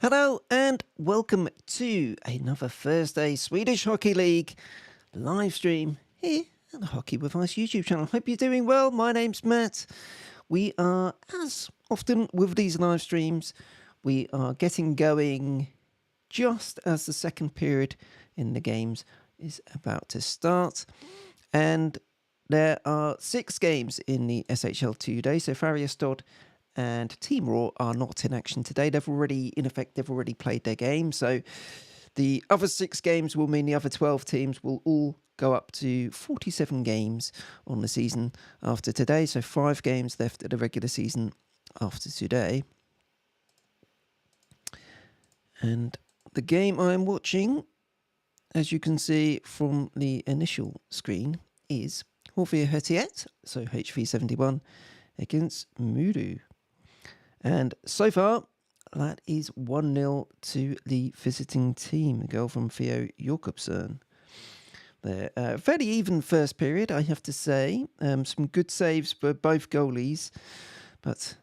Hello and welcome to another Thursday Swedish Hockey League live stream here at the Hockey with Ice YouTube channel. Hope you're doing well. My name's Matt. We are, as often with these live streams, we are getting going just as the second period in the games is about to start. And there are 6 games in the SHL today. So Färjestad and Team Raw are not in action today. They've already played their game. So the other 6 games will mean the other 12 teams will all go up to 47 games on the season after today. So 5 games left of the regular season after today. And the game I'm watching, as you can see from the initial screen, is HV71, so HV71, against MoDo. And so far, that is 1-0 to the visiting team, the goal from Theo Jakobsen. There, fairly even first period, I have to say. Some good saves for both goalies, but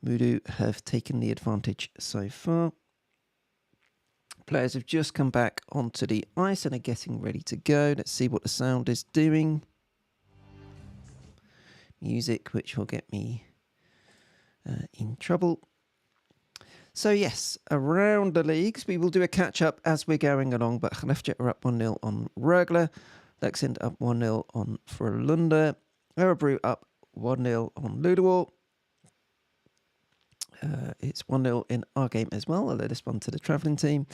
MoDo have taken the advantage so far. Players have just come back onto the ice and are getting ready to go. Let's see what the sound is doing. Music, which will get me in trouble. So yes, around the leagues, we will do a catch-up as we're going along, but Skellefteå are up 1-0 on Rögle, Leksand up 1-0 on Frölunda, Örebro up 1-0 on Luleå. It's 1-0 in our game as well. I'll let this one to the travelling team.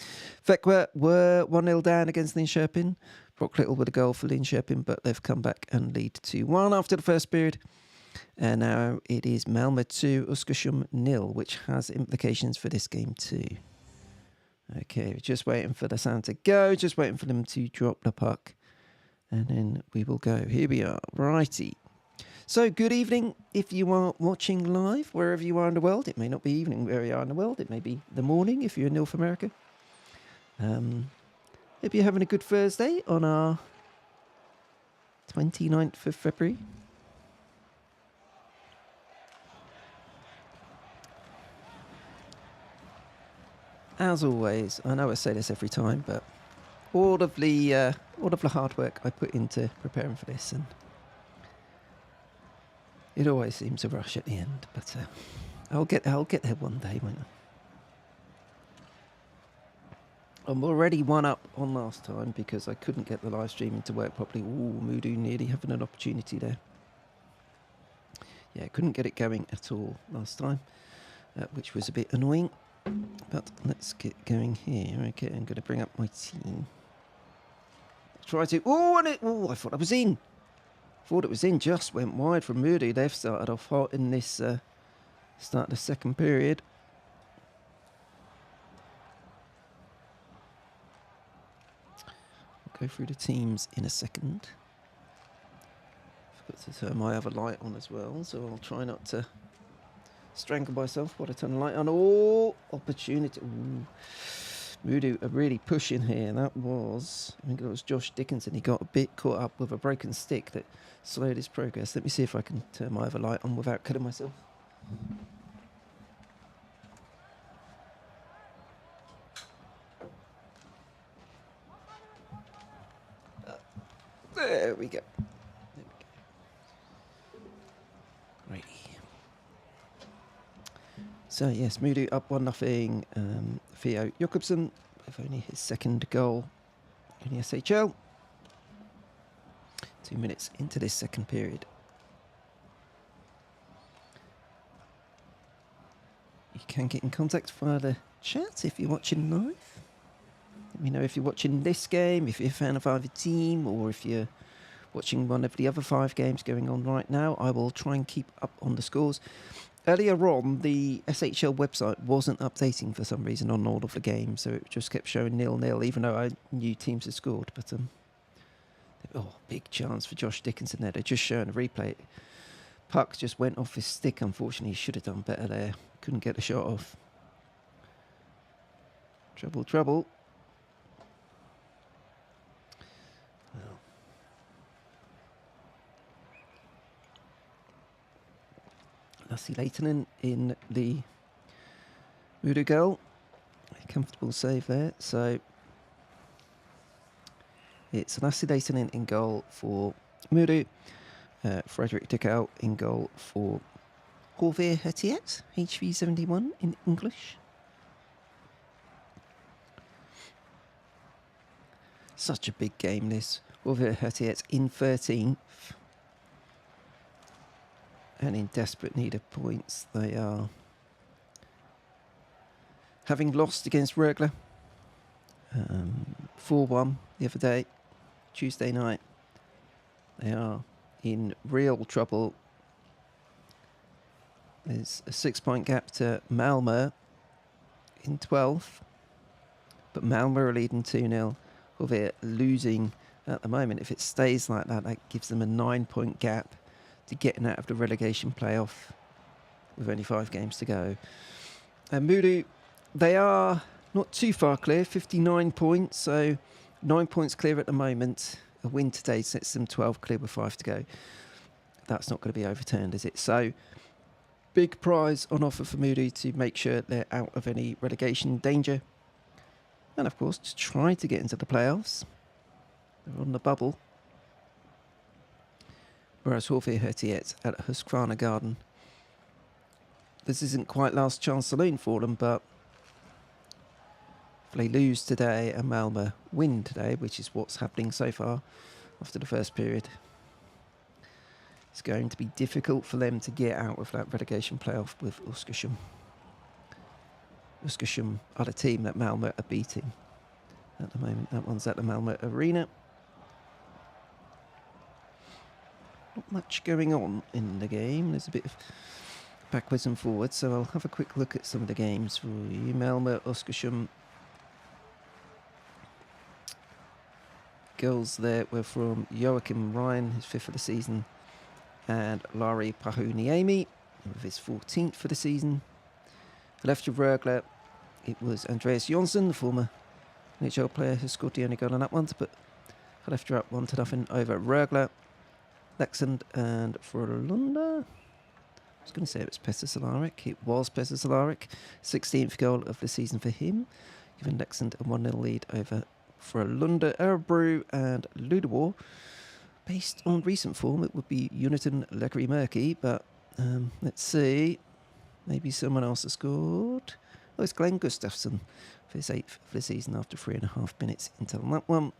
Växjö were 1-0 down against Linköping. Brock Little with a goal for Linköping, but they've come back and lead 2-1 after the first period. And now it is Malmö 2, Oskarshamn 0, which has implications for this game too. Okay, just waiting for the sound to go, just waiting for them to drop the puck. And then we will go. Here we are. Righty. So, good evening if you are watching live, wherever you are in the world. It may not be evening where you are in the world. It may be the morning if you're in North America. Hope you're having a good Thursday on our 29th of February. As always, I know I say this every time, but all of the hard work I put into preparing for this, and it always seems to rush at the end. But I'll get there one day, won't I? I'm already one up on last time because I couldn't get the live streaming to work properly. Ooh, MoDo nearly having an opportunity there. Yeah, couldn't get it going at all last time, which was a bit annoying. But let's get going here. Okay, I'm going to bring up my team. Try to... Oh, I thought I was in. Thought it was in. Just went wide from MoDo. They've started off hot in this start of the second period. I'll go through the teams in a second. Forgot to turn my other light on as well, so I'll try not to strangle myself while I turn the light on. Oh, opportunity. Ooh. MoDo are really pushing here. That was, I think it was Josh Dickinson. He got a bit caught up with a broken stick that slowed his progress. Let me see if I can turn my other light on without cutting myself. There we go. Righty. So yes, MoDo up 1-0. Theo Jakobsen with only his second goal in the SHL. 2 minutes into this second period. You can get in contact via the chat if you're watching live. Let me know if you're watching this game, if you're a fan of either team, or if you're watching one of the other 5 games going on right now. I will try and keep up on the scores. Earlier on, the SHL website wasn't updating for some reason on all of the games, so it just kept showing 0-0, even though I knew teams had scored. But big chance for Josh Dickinson there. They're just showing a replay. Puck just went off his stick, unfortunately. He should have done better there. Couldn't get the shot off. Trouble. Well. Lassi Leitonen in the MoDo goal. comfortable save there. So it's Lasse Leitonen in goal for MoDo. Frederick Dickau in goal for HV Hetiet, HV71 in English. Such a big game, this. HV Hetiet in 13th. And in desperate need of points, they are. Having lost against Rögle 4-1 the other day, Tuesday night, they are in real trouble. There's a 6-point gap to Malmö in 12th, but Malmö are leading 2-0. They're losing at the moment. If it stays like that, that gives them a 9-point gap to getting out of the relegation playoff with only 5 games to go. And MoDo, they are not too far clear, 59 points, so 9 points clear at the moment. A win today sets them 12 clear with 5 to go. That's not going to be overturned, is it? So, big prize on offer for MoDo to make sure they're out of any relegation danger. And of course, to try to get into the playoffs. They're on the bubble. Whereas HV Hetiet at Husqvarna Garden, this isn't quite last chance saloon for them, but if they lose today and Malmö win today, which is what's happening so far after the first period, it's going to be difficult for them to get out of that relegation playoff with Oskarshamn. Oskarshamn are the team that Malmö are beating at the moment. That one's at the Malmö Arena. Not much going on in the game. There's a bit of backwards and forwards, so I'll have a quick look at some of the games for you. Malmö, Oskarshamn. Goals there were from Joachim Ryan, his 5th of the season, and Lari Pahuniemi with his 14th for the season. For left of Rögle, it was Andreas Jonsson, the former NHL player, who scored the only goal on that one to put Skellefteå up 1-0 over Rögle. Leksand and Frölunda. I was going to say it was Petter Cehlarik. It was Petter Cehlarik. 16th goal of the season for him, giving Leksand a 1-0 lead over Frölunda. Örebro and Ludogorets. Based on recent form, it would be Uniton Lekkerimäki, but let's see. Maybe someone else has scored. Oh, it's Glenn Gustafsson for his 8th for the season after 3.5 minutes into that one.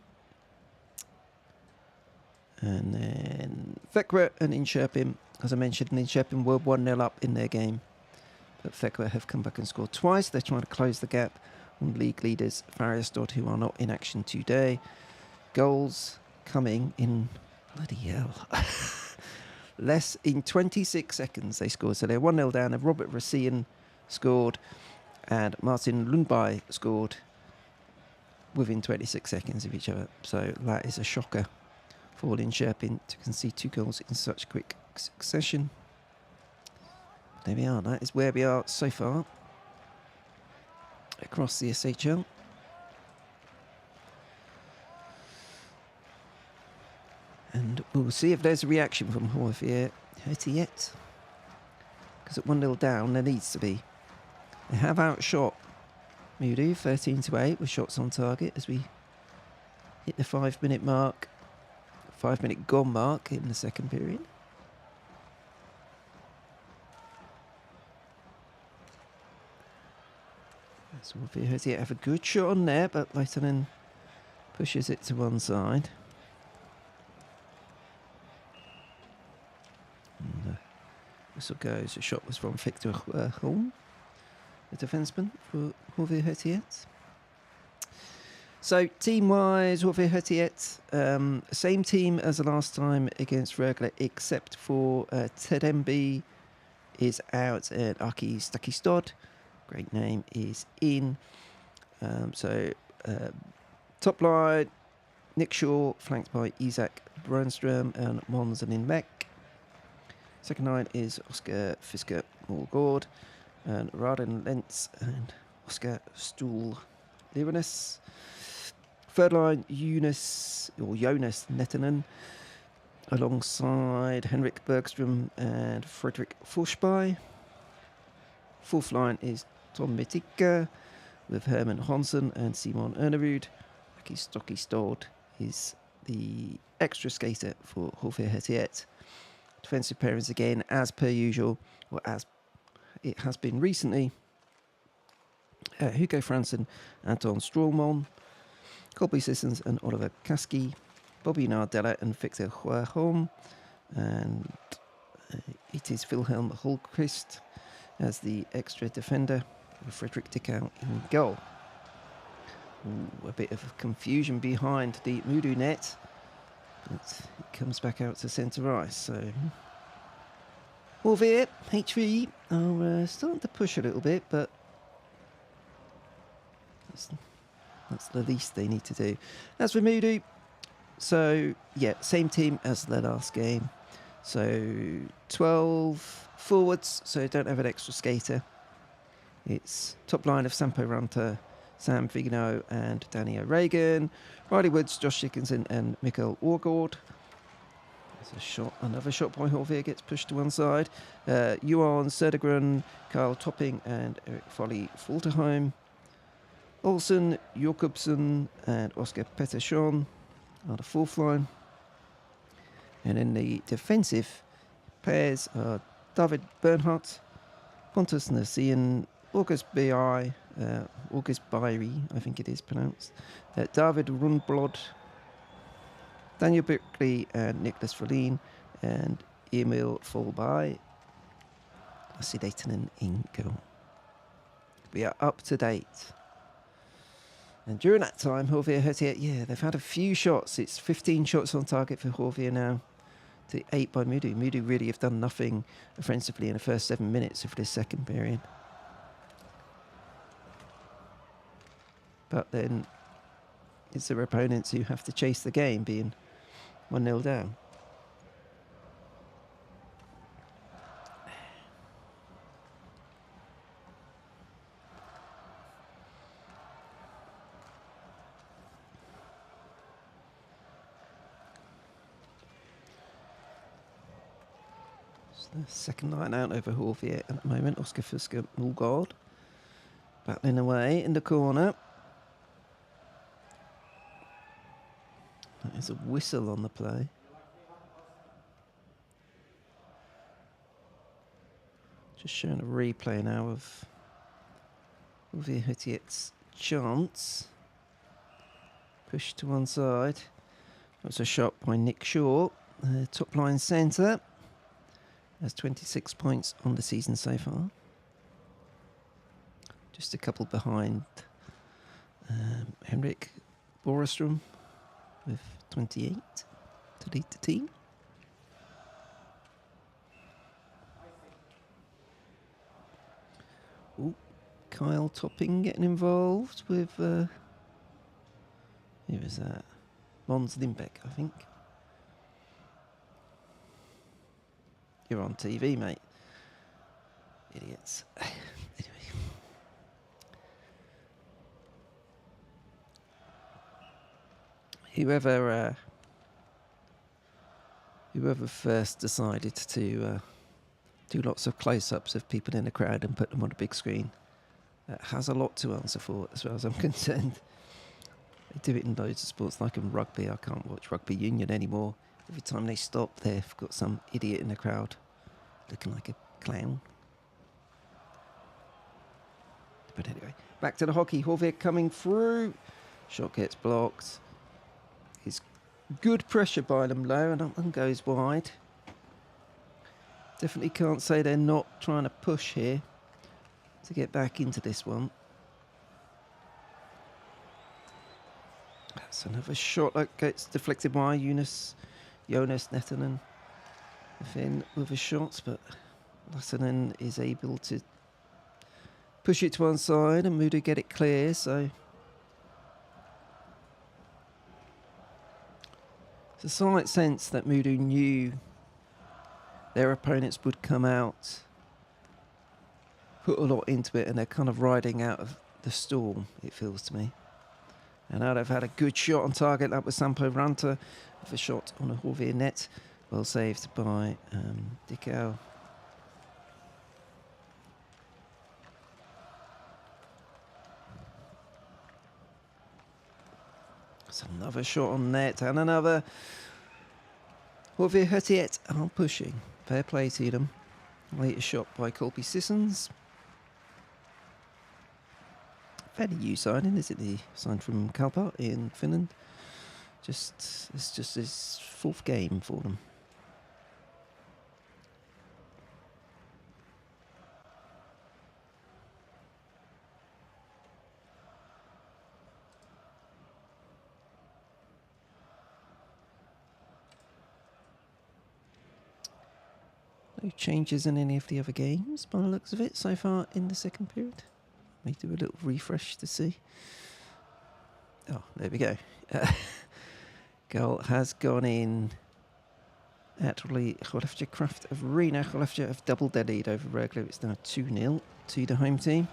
And then Växjö and Linköping, as I mentioned, Linköping were 1-0 up in their game. But Växjö have come back and scored twice. They're trying to close the gap on league leaders Färjestad, who are not in action today. Goals coming in, bloody hell, less in 26 seconds they scored. So they're 1-0 down. And Robert Racine scored and Martin Lundberg scored within 26 seconds of each other. So that is a shocker for Linköping to concede 2 goals in such quick succession. There we are. That is where we are so far across the SHL. And we'll see if there's a reaction from HV Hetiet. Because at 1-0 down, there needs to be. They have outshot MoDo 13-8 with shots on target as we hit the 5-minute mark. 5-minute gone mark in the second period. So HV Hetiet have a good shot on there, but Leitonen pushes it to one side. And whistle goes. The shot was from Victor Holm, the defenseman for HV Hetiet. So team-wise, HV Hetiet, same team as the last time against Rögle, except for Tedemby is out and Aki Stakistad, great name, is in. Top line, Nick Shaw, flanked by Isak Brunström and Måns Lindbäck. Second line is Oscar Fisker Målgård and Raden Lentz and Oscar Stuhl Livenes. Third line, Jonas Nettinen, alongside Henrik Bergström and Fredrik Forsberg. Fourth line is Tom Mitticka with Herman Hansen and Simon Ernerud. Aki Stocky Stord is the extra skater for HV Hetiet. Defensive pairings again, as per usual, or as it has been recently. Hugo Franson, Anton Strollmon, Colby Sissons and Oliver Kaski, Bobby Nardella and Victor Huaholm, and it is Wilhelm Holmqvist as the extra defender, with Frederick Dickau in goal. Ooh, a bit of confusion behind the MoDo net, but it comes back out to centre ice. So HV are starting to push a little bit, but that's the least they need to do. As for MoDo, so yeah, same team as the last game. So 12 forwards, so don't have an extra skater. It's top line of Sampo Ranta, Sam Vigano and Danny O'Regan, Riley Woods, Josh Dickinson and Mikael Ågård. There's a shot, another shot by HV gets pushed to one side. Johan Södergren, Kyle Topping and Eric Folly Falterheim. Olsen, Jakobsen and Oscar Pettersson are the fourth line. And in the defensive pairs are David Bernhardt, Pontus Nersian, August Bi, August Byrie, I think it is pronounced, David Rundblad, Daniel Berkeley and Nicholas Verleen, and Emil Folby, Lassi Leitonen in goal. We are up to date. And during that time, HV Hetiet, yeah, they've had a few shots. It's 15 shots on target for HV now to 8 by MoDo. MoDo really have done nothing offensively in the first 7 minutes of this second period. But then it's their opponents who have to chase the game, being 1-0 down. The second line out over HV at the moment. Oscar Fusker Mulgaard battling away in the corner. That is a whistle on the play. Just showing a replay now of HV Hetiet's chance. Pushed to one side. That's a shot by Nick Shaw, top line centre. Has 26 points on the season so far. Just a couple behind Henrik Borrestrom with 28 to lead the team. Ooh, Kyle Topping getting involved with, who was that? Mons Limbeck, I think. You're on TV, mate. Idiots. Anyway. Whoever first decided to do lots of close-ups of people in the crowd and put them on a big screen has a lot to answer for, as far as I'm concerned. They do it in loads of sports, like in rugby. I can't watch rugby union anymore. Every time they stop, they've got some idiot in the crowd looking like a clown. But anyway, back to the hockey. HV coming through. Shot gets blocked. It's good pressure by them low, and that one goes wide. Definitely can't say they're not trying to push here to get back into this one. That's another shot that gets deflected by Jonas Nettinen within with a shot, but Lassinen is able to push it to one side and MoDo get it clear, so it's a slight sense that MoDo knew their opponents would come out, put a lot into it, and they're kind of riding out of the storm, it feels to me. And now they've had a good shot on target. That was Sampo Ranta with a shot on a HV net. Well saved by Dickau. That's another shot on net and another. HV71 are pushing. Fair play to them. Later shot by Colby Sissons. Fairly new signing, is it? The sign from Kalpa in Finland. It's just his 4th game for them. No changes in any of the other games by the looks of it so far in the second period. May do a little refresh to see. Oh, there we go. Goal has gone in. Actually, Skellefteå Kraft Arena. Skellefteå have doubled their lead over Rögle. It's now 2-0 to the home team.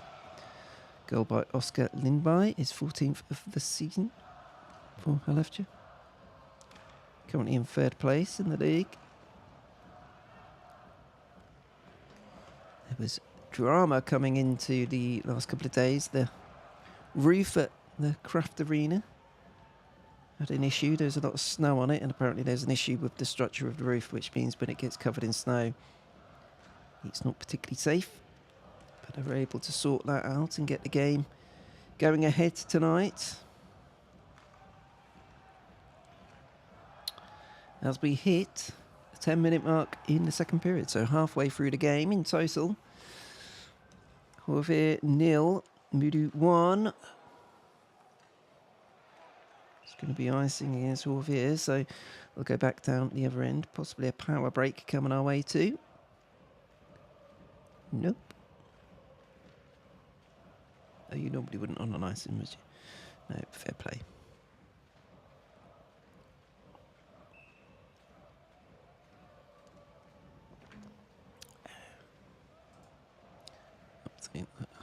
Goal by Oscar Lindberg, his 14th of the season for Skellefteå. Currently in 3rd place in the league. There was drama coming into the last couple of days. The roof at the Kraft Arena had an issue. There's a lot of snow on it, and apparently there's an issue with the structure of the roof, which means when it gets covered in snow, it's not particularly safe. But they were able to sort that out and get the game going ahead tonight. As we hit the 10-minute mark in the second period, so halfway through the game in total. HV 0, MoDo 1. It's going to be icing against HV, so we'll go back down the other end. Possibly a power break coming our way too. Nope. Oh, you normally wouldn't on an icing, would you? No, fair play.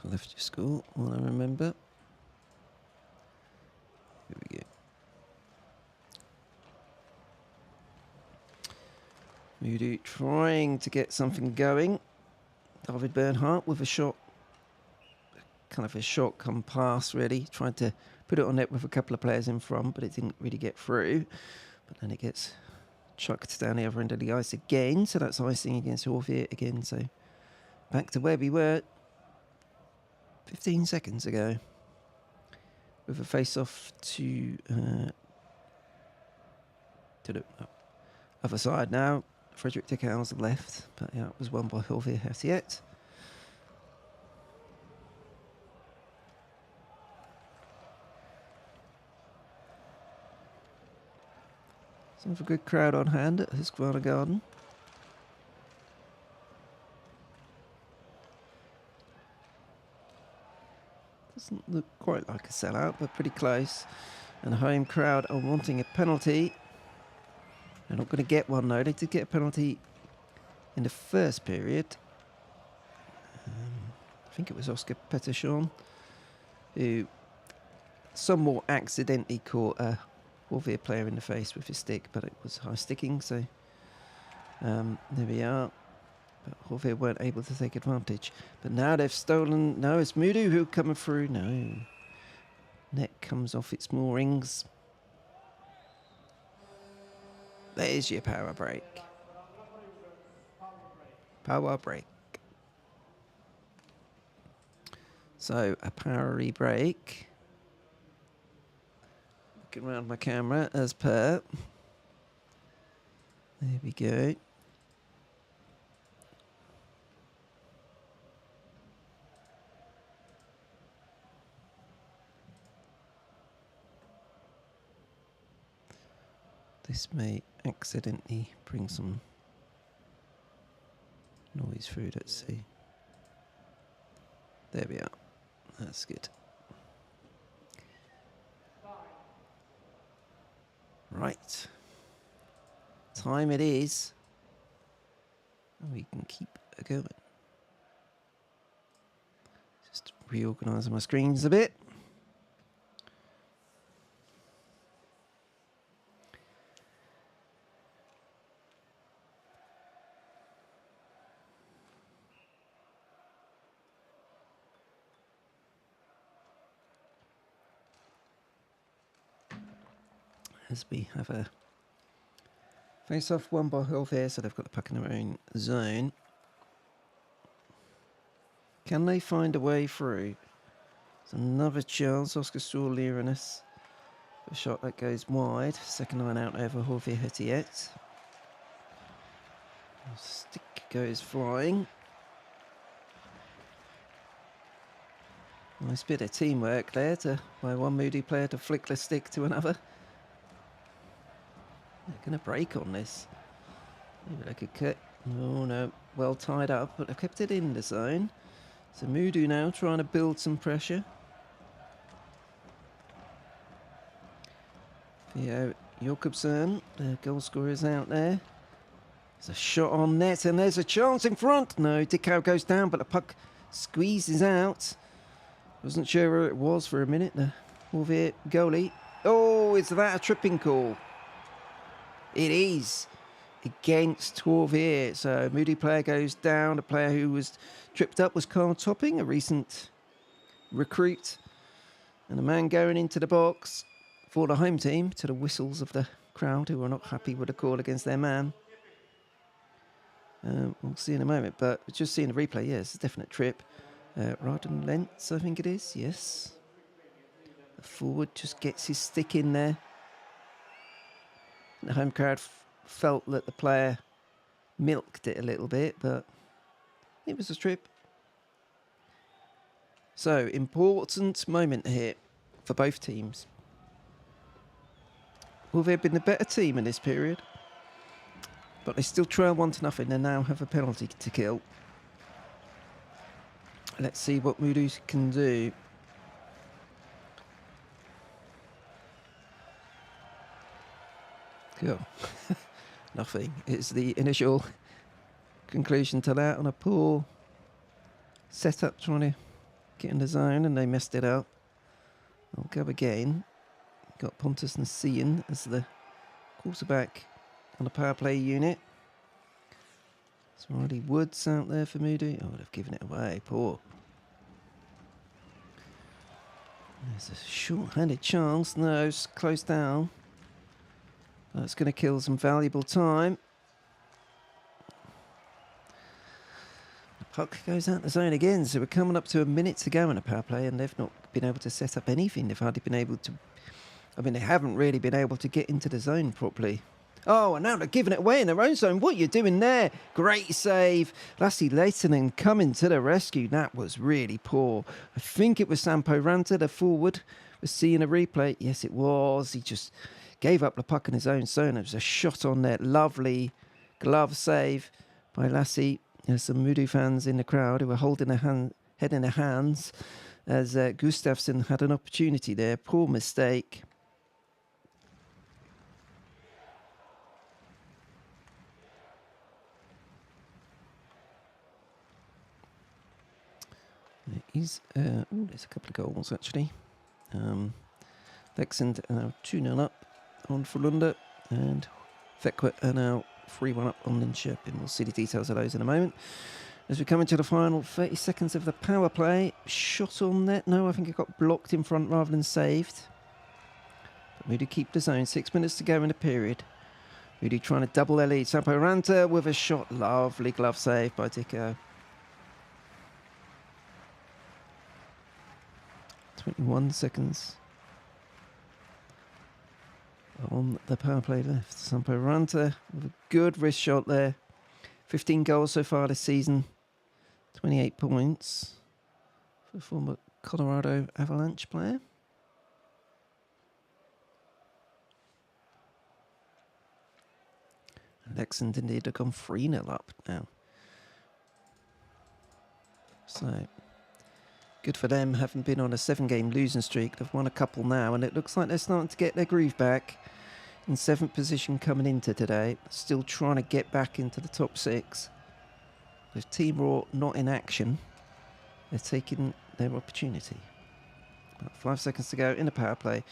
I left your school, all I remember. Here we go. MoDo trying to get something going. David Bernhardt with a shot. Kind of a shot come pass, really. Tried to put it on net with a couple of players in front, but it didn't really get through. But then it gets chucked down the other end of the ice again. So that's icing against HV again. So back to where we were 15 seconds ago. With a face-off to the other side now. Frederick Dickhouse left, but yeah, it was won by HV71. Some of a good crowd on hand at Husqvarna Garden. Doesn't look quite like a sellout, but pretty close. And the home crowd are wanting a penalty. They're not going to get one, though. They did get a penalty in the first period. I think it was Oscar Pettersson, who somewhat accidentally caught a HV player in the face with his stick, but it was high sticking, so there we are. But HV weren't able to take advantage. But now they've stolen. No, it's MoDo who are coming through. No. Net comes off its moorings. There's your power break. Power break. So, a powery break. Looking around my camera as per. There we go. This may accidentally bring some noise through. Let's see. There we are. That's good. Right. Time it is. And we can keep going. Just reorganising my screens a bit. as we have a face-off won by Hull here, so they've got the puck in their own zone. Can they find a way through? It's another chance. Oscar Lirinus. A shot that goes wide. Second line out over Jorge Hetiet. Stick goes flying. Nice bit of teamwork there by one Moody player to flick the stick to another. They're going to break on this. Maybe they could cut. Oh no, well tied up, but they've kept it in the zone. So Moody now trying to build some pressure. Theo Jakobsen, the goal scorer, is out there. There's a shot on net and there's a chance in front. No, Dickow goes down, but the puck squeezes out. Wasn't sure where it was for a minute. The Horvier goalie. Oh, is that a tripping call? It is against Horvier. So Moody player goes down. A player who was tripped up was Carl Topping, a recent recruit. And a man going into the box for the home team, to the whistles of the crowd who are not happy with the call against their man. We'll see in a moment, but just seeing the replay, yes, it's a definite trip. Raden Lentz, I think it is, yes. The forward just gets his stick in there. The home crowd felt that the player milked it a little bit, but it was a trip. So, important moment here for both teams. Well, they've been the better team in this period, but they still trail 1-0 and now have a penalty to kill. Let's see what MoDo can do. Cool. Nothing is the initial conclusion to that, on a poor setup trying to get in the zone, and they messed it up. I'll go again. Got Pontus Nasian as the quarterback on the power play unit. It's already Woods out there for Moody. Oh, they've given it away. Poor. There's a short-handed chance. No, it's close down. That's going to kill some valuable time. The puck goes out the zone again. So we're coming up to a minute to go in a power play, and they've not been able to set up anything. They've hardly been able to... I mean, they haven't really been able to get into the zone properly. Oh, and now they're giving it away in their own zone. What are you doing there? Great save. Lassie Leitonen coming to the rescue. That was really poor. I think it was Sampo Ranta, the forward, was seeing a replay. Yes, it was. He just gave up the puck in his own zone. It was a shot on net. Lovely glove save by Lassie. There's some MoDo fans in the crowd who were holding their head in their hands as Gustafsson had an opportunity there. Poor mistake. There's a couple of goals actually. Leksand are now 2-0 up on Frölunda, and Växjö are now 3-1 up on Linköping. We'll see the details of those in a moment. As we come into the final 30 seconds of the power play, shot on net. No, I think it got blocked in front rather than saved. But Moody keep the zone. 6 minutes to go in the period. Moody trying to double their lead. Sampo Ranta with a shot. Lovely glove save by Dickow. 21 seconds on the power play left. Sampo Ranta with a good wrist shot there. 15 goals so far this season. 28 points for the former Colorado Avalanche player. Leksand indeed have gone 3-0 up now. So good for them, having been on a 7-game losing streak. They've won a couple now, and it looks like they're starting to get their groove back. In 7th position coming into today. Still trying to get back into the top 6. With Team Raw not in action, they're taking their opportunity. About 5 seconds to go in the power play.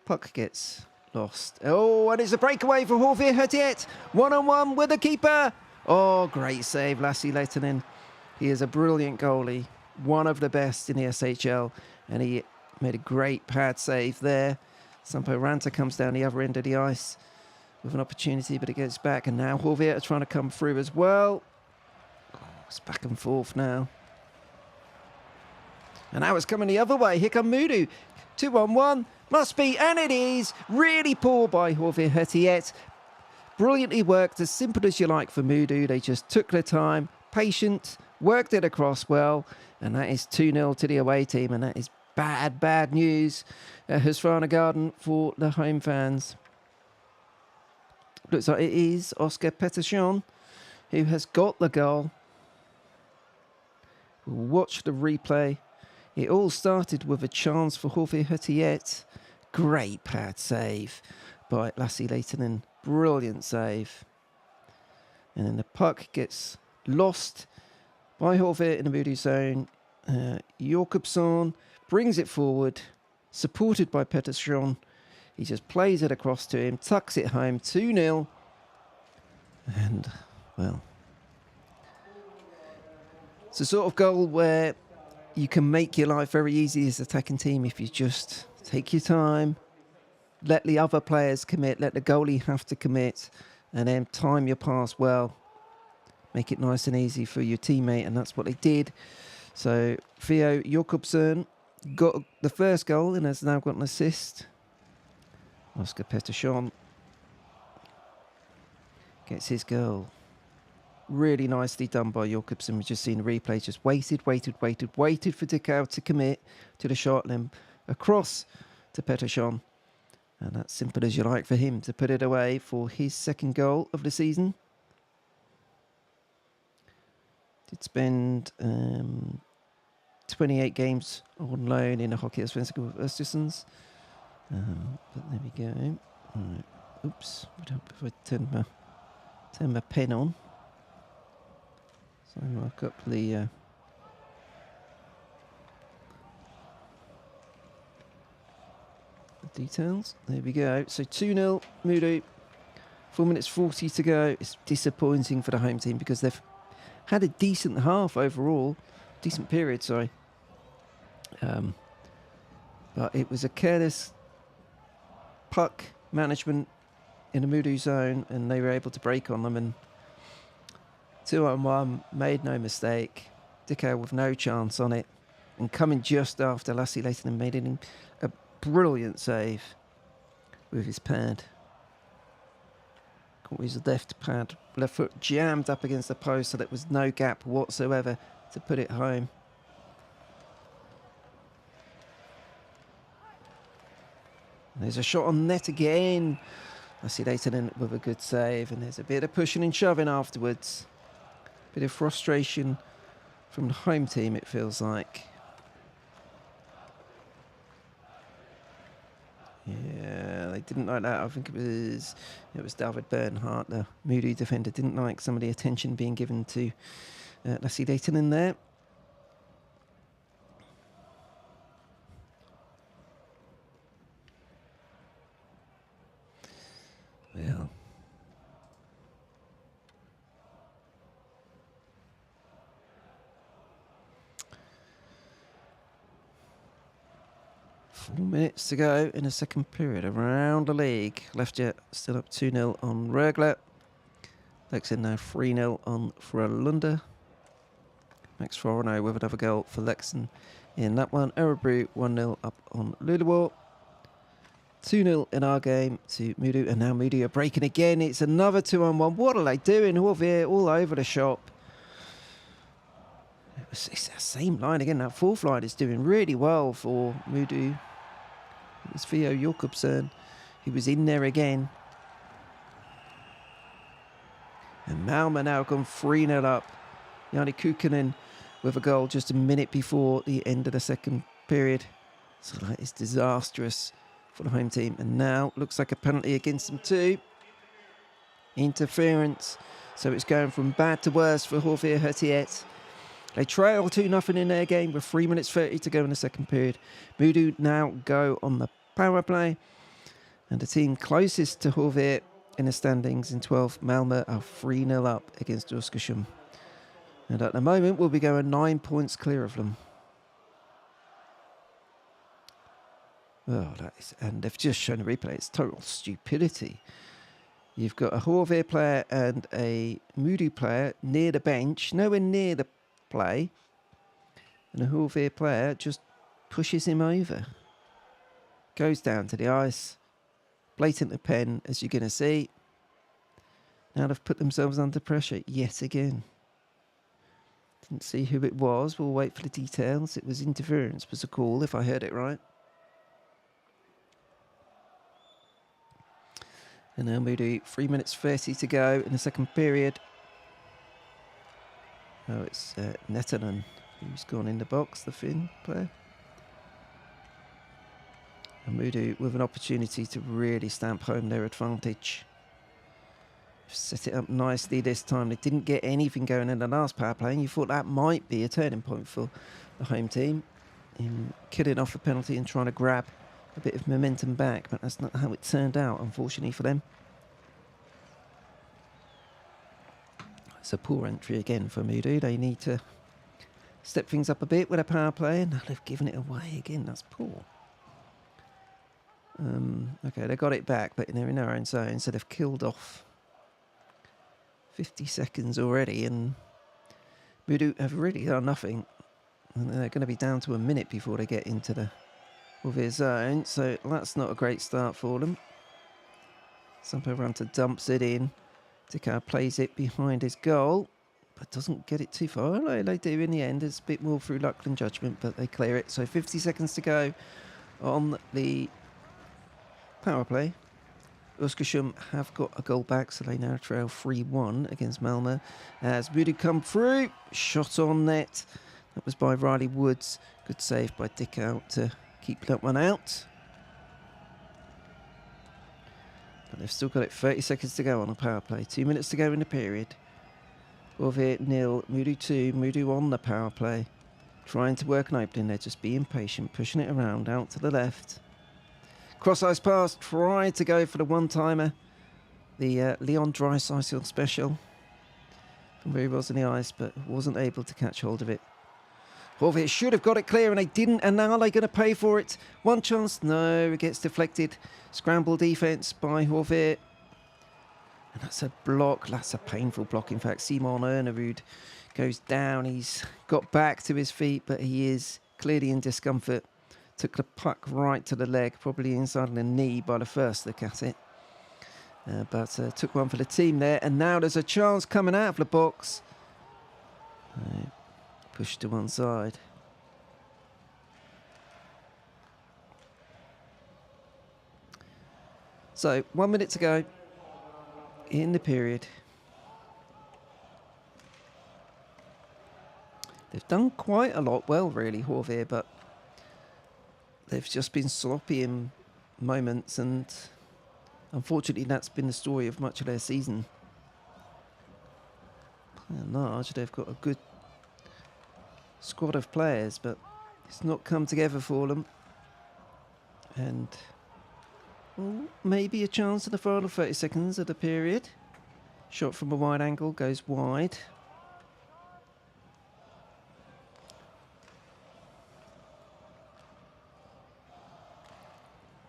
Puck gets lost. Oh, and it's a breakaway for Jorge Hetiet. 1-on-1 with the keeper. Oh, great save, Lassie Leitonen. He is a brilliant goalie. One of the best in the SHL, and he made a great pad save there. Sampo Ranta comes down the other end of the ice with an opportunity, but it gets back. And now Horvath are trying to come through as well. Oh, it's back and forth now. And now it's coming the other way. Here come MoDo. 2-on-1. Must be, and it is. Really poor by HV71 Hetiet. Brilliantly worked, as simple as you like for MoDo. They just took their time, patient, worked it across well. And that is 2-0 to the away team. And that is bad, bad news at Husqvarna Garden for the home fans. Looks like it is Oscar Pettersson who has got the goal. We'll watch the replay. It all started with a chance for HV71 Hetiet. Great pad save by Lassi Leitonen. Brilliant save. And then the puck gets lost by HV in the MoDo zone. Jakobsson brings it forward, supported by Pettersson. He just plays it across to him, tucks it home, 2-0. And, well, it's a sort of goal where you can make your life very easy as an attacking team if you just take your time, let the other players commit, let the goalie have to commit, and then time your pass well. Make it nice and easy for your teammate, and that's what they did. So Theo Jakobsson got the first goal and has now got an assist. Oscar Pettersson gets his goal. Really nicely done by Jakobsson. We've just seen the replay. Just waited for Dickau to commit to the shot, and then across to Pettersson. And that's simple as you like for him to put it away for his second goal of the season. Did spend 28 games on loan in the Hockey Allsvenskan with Östersunds. But there we go. Right. Oops. Would help if I turn my pen on. So I mark up the details. There we go. So 2-0 MoDo. 4 minutes 40 to go. It's disappointing for the home team because they've had a decent half overall. Decent period, sorry. But it was a careless puck management in the MoDo zone, and they were able to break on them. And 2-on-1, made no mistake. Dickau with no chance on it. And coming just after, Lassi Leitonen made it a brilliant save with his pad. Caught his left pad, left foot jammed up against the post, so there was no gap whatsoever to put it home. There's a shot on net again. Lassi Leitonen with a good save, and there's a bit of pushing and shoving afterwards. Bit of frustration from the home team, it feels like. Yeah, they didn't like that. I think it was David Bernhardt, the MoDo defender, didn't like some of the attention being given to Lassi Leitonen there. Well, 4 minutes to go in the second period around the league. Left Jet still up 2-0 on Rögle. Leksand now 3-0 on Frölunda. Max Forno with another goal for Leksand in that one. Örebro 1-0 up on Luleå. 2-0 in our game to MoDo, and now MoDo are breaking again. It's another 2-on-1. What are they doing? Horvath all over the shop. It's that same line again. That fourth line is doing really well for MoDo. It's Theo Jakobsson who was in there again. And Malmö now gone 3-0 up. Jani Kukkonen with a goal just a minute before the end of the second period. So that is disastrous for the home team. And now looks like a penalty against them too. Interference. So it's going from bad to worse for HV71 Hetiet. They trail 2-0 in their game with 3 minutes 30 to go in the second period. MoDo now go on the power play. And the team closest to HV in the standings in 12th, Malmö, are 3-0 up against Oskarshamn. And at the moment, we'll be going 9 points clear of them. Oh, that is, and they've just shown a replay. It's total stupidity. You've got a HV player and a MoDo player near the bench, nowhere near the play. And a HV player just pushes him over. Goes down to the ice. Blatant pen, as you're going to see. Now they've put themselves under pressure yet again. Didn't see who it was. We'll wait for the details. It was interference, was a call, if I heard it right. And now we do 3 minutes 30 to go in the second period. Oh, it's Nettinen who's gone in the box, the Finn player. And MoDo with an opportunity to really stamp home their advantage. Set it up nicely this time. They didn't get anything going in the last power play, and you thought that might be a turning point for the home team in killing off a penalty and trying to grab a bit of momentum back, but that's not how it turned out, unfortunately for them. It's a poor entry again for MoDo. They need to step things up a bit with a power play, and now they've given it away again. That's poor. Okay, they got it back, but they're in their own zone, so they've killed off 50 seconds already, and MoDo have really done nothing. And they're going to be down to a minute before they get into the HV zone, so that's not a great start for them. Sampo dumps it in. Dickau plays it behind his goal, but doesn't get it too far. They do in the end. It's a bit more through luck than judgment, but they clear it. So 50 seconds to go on the power play. Oskarshamn have got a goal back, so they now trail 3-1 against Malmö. As MoDo come through, shot on net. That was by Riley Woods. Good save by Dickau to keep that one out. But they've still got it 30 seconds to go on a power play. 2 minutes to go in the period. HV 0, MoDo 2, MoDo on the power play. Trying to work an opening there, just being patient, pushing it around, out to the left. Cross-ice pass, tried to go for the one-timer. The Leon Draisaitl special from where he was in the ice, but wasn't able to catch hold of it. HV should have got it clear, and they didn't, and now they're going to pay for it. One chance, no, it gets deflected. Scramble defence by HV. And that's a block, that's a painful block. In fact, Simon Ernerud goes down. He's got back to his feet, but he is clearly in discomfort. Took the puck right to the leg, probably inside of the knee by the first look at it. But took one for the team there. And now there's a chance coming out of the box. Pushed to one side. So 1 minute to go in the period. They've done quite a lot well, really, HV, but they've just been sloppy in moments, and unfortunately that's been the story of much of their season. By and large, they've got a good squad of players, but it's not come together for them. And well, maybe a chance in the final 30 seconds of the period. Shot from a wide angle, goes wide.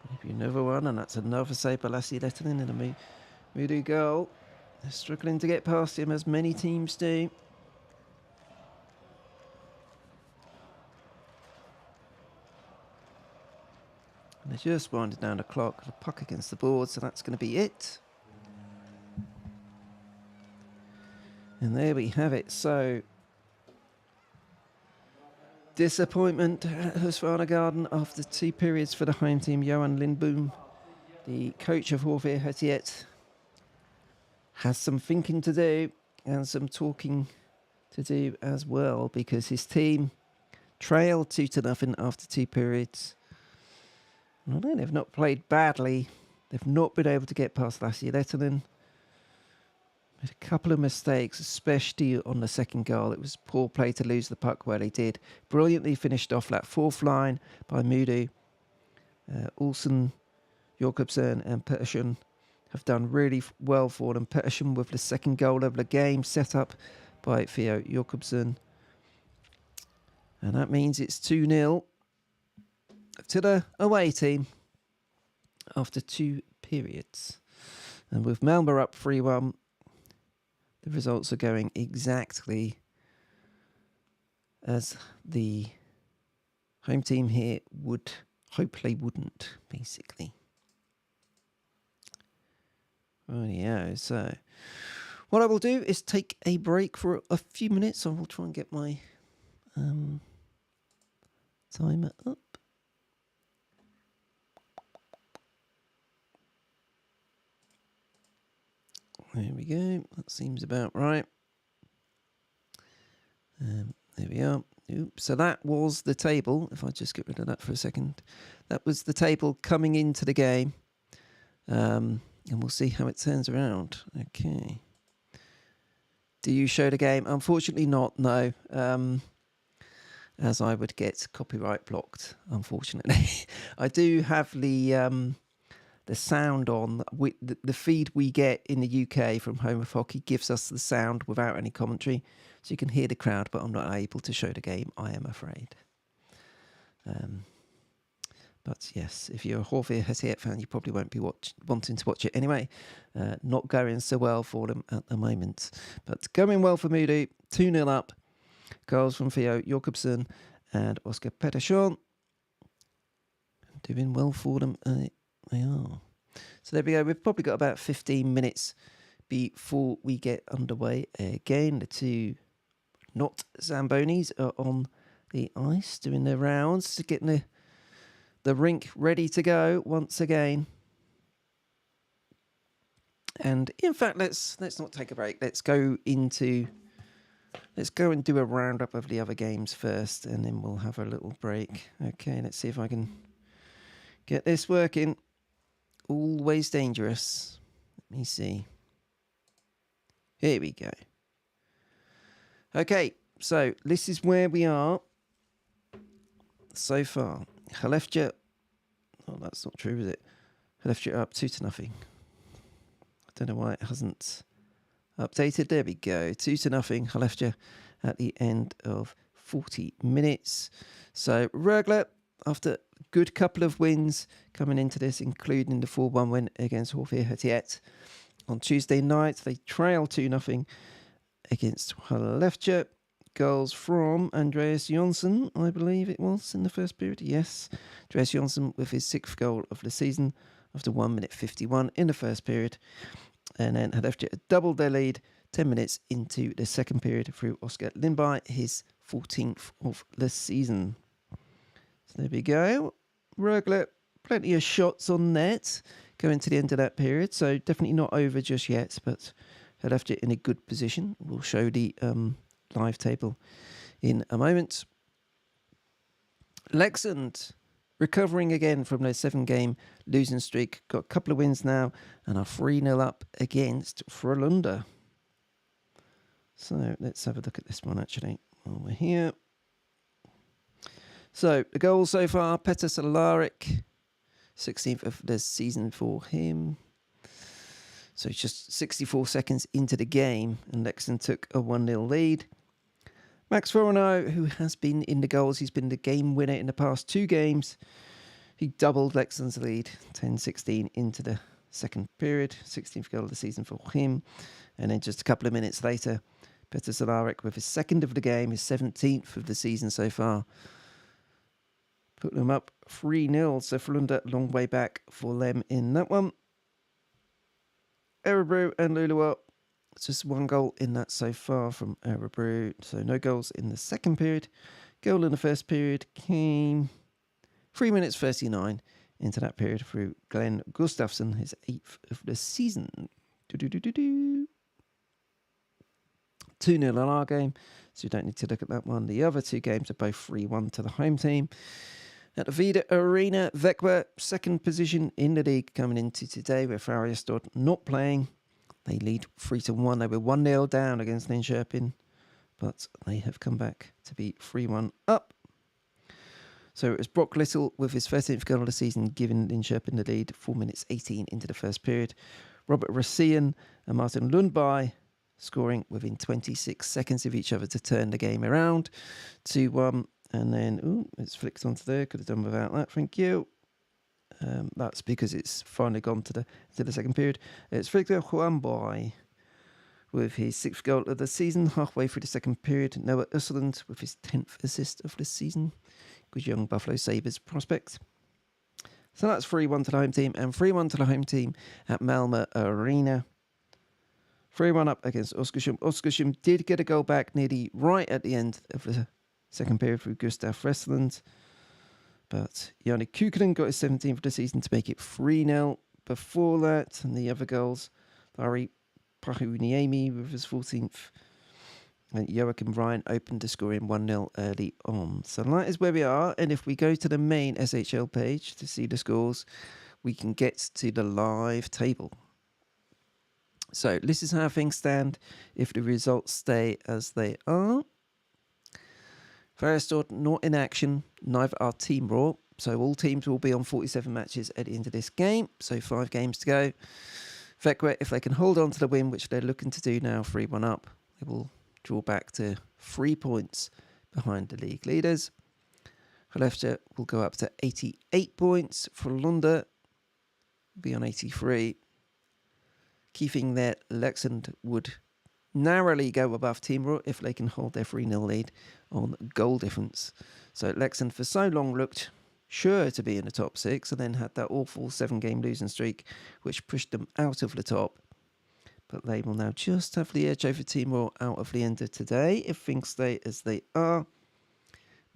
Maybe another one, and that's another save by Lassi Lettinen in a MoDo goal. They're struggling to get past him, as many teams do. And they're just winding down the clock. The puck against the board, so that's going to be it. And there we have it. So, disappointment at Husqvarna after 2 periods for the home team. Johan Lindboom, the coach of HV Hetiet, has some thinking to do and some talking to do as well, because his team trailed 2-0 after 2 periods. And although they've not played badly, they've not been able to get past Lassi Lettinen. Made a couple of mistakes, especially on the second goal. It was poor play to lose the puck where they did. Brilliantly finished off that fourth line by MoDo. Olsen, Jakobsen and Pettersson have done really well for them. Pettersson with the second goal of the game, set up by Theo Jakobsen. And that means it's 2-0. to the away team after 2 periods. And with Malmö up 3-1, the results are going exactly as the home team here would hope they wouldn't, basically. Rightio, so what I will do is take a break for a few minutes. I will try and get my timer up. There we go. That seems about right. There we are. Oops. So that was the table. If I just get rid of that for a second. That was the table coming into the game. And we'll see how it turns around. Okay. Do you show the game? Unfortunately not, no. As I would get copyright blocked, unfortunately. I do have the sound on. The feed we get in the UK from Home of Hockey gives us the sound without any commentary. So you can hear the crowd, but I'm not able to show the game, I am afraid. But yes, if you're a HV Hetiet fan, you probably won't be wanting to watch it anyway. Not going so well for them at the moment. But going well for MoDo, 2-0 up. Goals from Theo Jakobsen and Oscar Pettersson. Doing well for them, they are. So there we go, we've probably got about 15 minutes before we get underway again. The two not Zambonis are on the ice, doing their rounds, getting the rink ready to go once again. And in fact, let's not take a break. Let's go and do a roundup of the other games first, and then we'll have a little break. Okay, let's see if I can get this working. Always dangerous. Let me see. Here we go. Okay, so this is where we are so far. Skellefteå. Oh, that's not true, is it? Skellefteå up 2-0. I don't know why it hasn't updated. There we go. 2-0. Skellefteå at the end of 40 minutes. So Rögle, after a good couple of wins coming into this, including the 4-1 win against HV Hetiet on Tuesday night, they trail 2-0 against Skellefteå. Goals from Andreas Jonsson, I believe it was, in the first period. Yes, Andreas Jonsson with his 6th goal of the season after 1 minute 51 in the first period. And then Skellefteå doubled their lead 10 minutes into the second period through Oscar Lindberg, his 14th of the season. So there we go. Rögle, plenty of shots on net going to the end of that period. So definitely not over just yet, but Skellefteå in a good position. We'll show the live table in a moment. Leksand recovering again from their 7-game losing streak. Got a couple of wins now and are 3-0 up against Frölunda. So let's have a look at this one actually while we're here. So the goals so far, Petter Solaric, 16th of the season for him. So it's just 64 seconds into the game and Leksand took a 1-0 lead. Max Vorano, who has been in the goals, he's been the game winner in the past 2 games. He doubled Leksand's lead, 10-16 into the second period, 16th goal of the season for him. And then just a couple of minutes later, Petter Solaric with his 2nd of the game, his 17th of the season so far. Put them up 3-0, so Frölunda long way back for them in that one. Örebro and Luleå, just 1 goal in that so far from Örebro, so no goals in the second period. Goal in the first period came 3 minutes 39 into that period through Glenn Gustafsson, his 8th of the season. 2-0 on our game, so you don't need to look at that one. The other 2 games are both 3-1 to the home team. At the Vida Arena, Växjö, 2nd position in the league coming into today with Färjestad not playing. They lead 3-1. They were 1-0 down against Linköping, but they have come back to be 3-1 up. So it was Brock Little with his 13th goal of the season, giving Linköping the lead 4 minutes 18 into the first period. Robert Rosén and Martin Lundberg scoring within 26 seconds of each other to turn the game around to And then, ooh, it's flicked onto there. Could have done without that. Thank you. That's because it's finally gone to the second period. It's Victor Juanboy with his 6th goal of the season, halfway through the second period. Noah Usseland with his 10th assist of the season. Good young Buffalo Sabres prospect. So that's 3-1 to the home team and 3-1 to the home team at Malmö Arena. 3-1 up against Oskarshamn. Oskarshamn did get a goal back nearly right at the end of the second period through Gustav Westland. But Yanni Kukkonen got his 17th of the season to make it 3-0. Before that, and the other goals, Ari Pahuniemi with his 14th. And Joachim Ryan opened the scoring 1-0 early on. So that is where we are. And if we go to the main SHL page to see the scores, we can get to the live table. So this is how things stand if the results stay as they are. Färjestad not in action, neither are Team Raw. So all teams will be on 47 matches at the end of this game. So 5 games to go. Växjö, if they can hold on to the win, which they're looking to do now, 3-1 up, they will draw back to 3 points behind the league leaders. Skellefteå will go up to 88 points. Frölunda will be on 83. Keeping their Leksand would narrowly go above Team Raw if they can hold their 3-0 lead on goal difference. So Leksand for so long looked sure to be in the top 6 and then had that awful 7-game losing streak which pushed them out of the top. But they will now just have the edge over Team Raw out of the end of today if things stay as they are.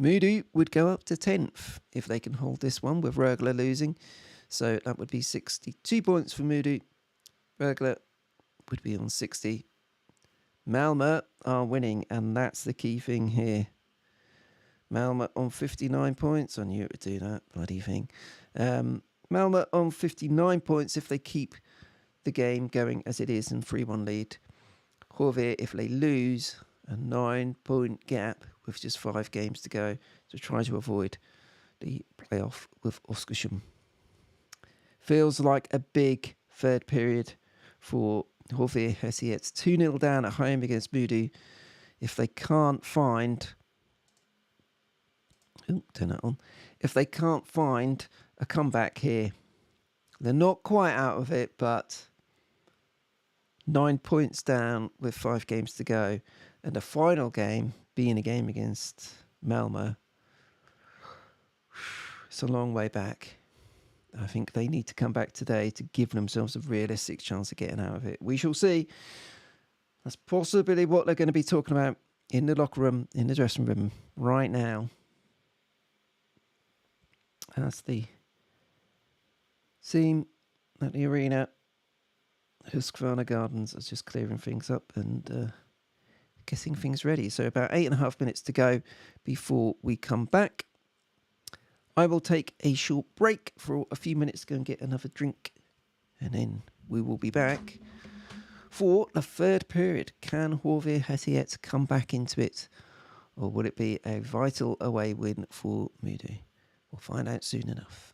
MoDo would go up to 10th if they can hold this one with Rögle losing. So that would be 62 points for MoDo. Rögle would be on 60. Malmö are winning, and that's the key thing here. Malmö on 59 points. I knew it would do that bloody thing. Malmö on 59 points if they keep the game going as it is in 3-1 lead. HV, if they lose, a 9-point gap with just 5 games to go to try to avoid the playoff with Oskarshamn. Feels like a big third period for HV Hesse. It's 2-0 down at home against MoDo. If they can't find... turn that on. If they can't find a comeback here, they're not quite out of it, but 9 points down with 5 games to go. And the final game being a game against Malmö, it's a long way back. I think they need to come back today to give themselves a realistic chance of getting out of it. We shall see. That's possibly what they're going to be talking about in the locker room, in the dressing room right now. That's the scene at the arena. Husqvarna Gardens is just clearing things up and getting things ready. So about 8.5 minutes to go before we come back. I will take a short break for a few minutes to go and get another drink. And then we will be back for the third period. Can HV Hesse come back into it? Or will it be a vital away win for MoDo? We'll find out soon enough.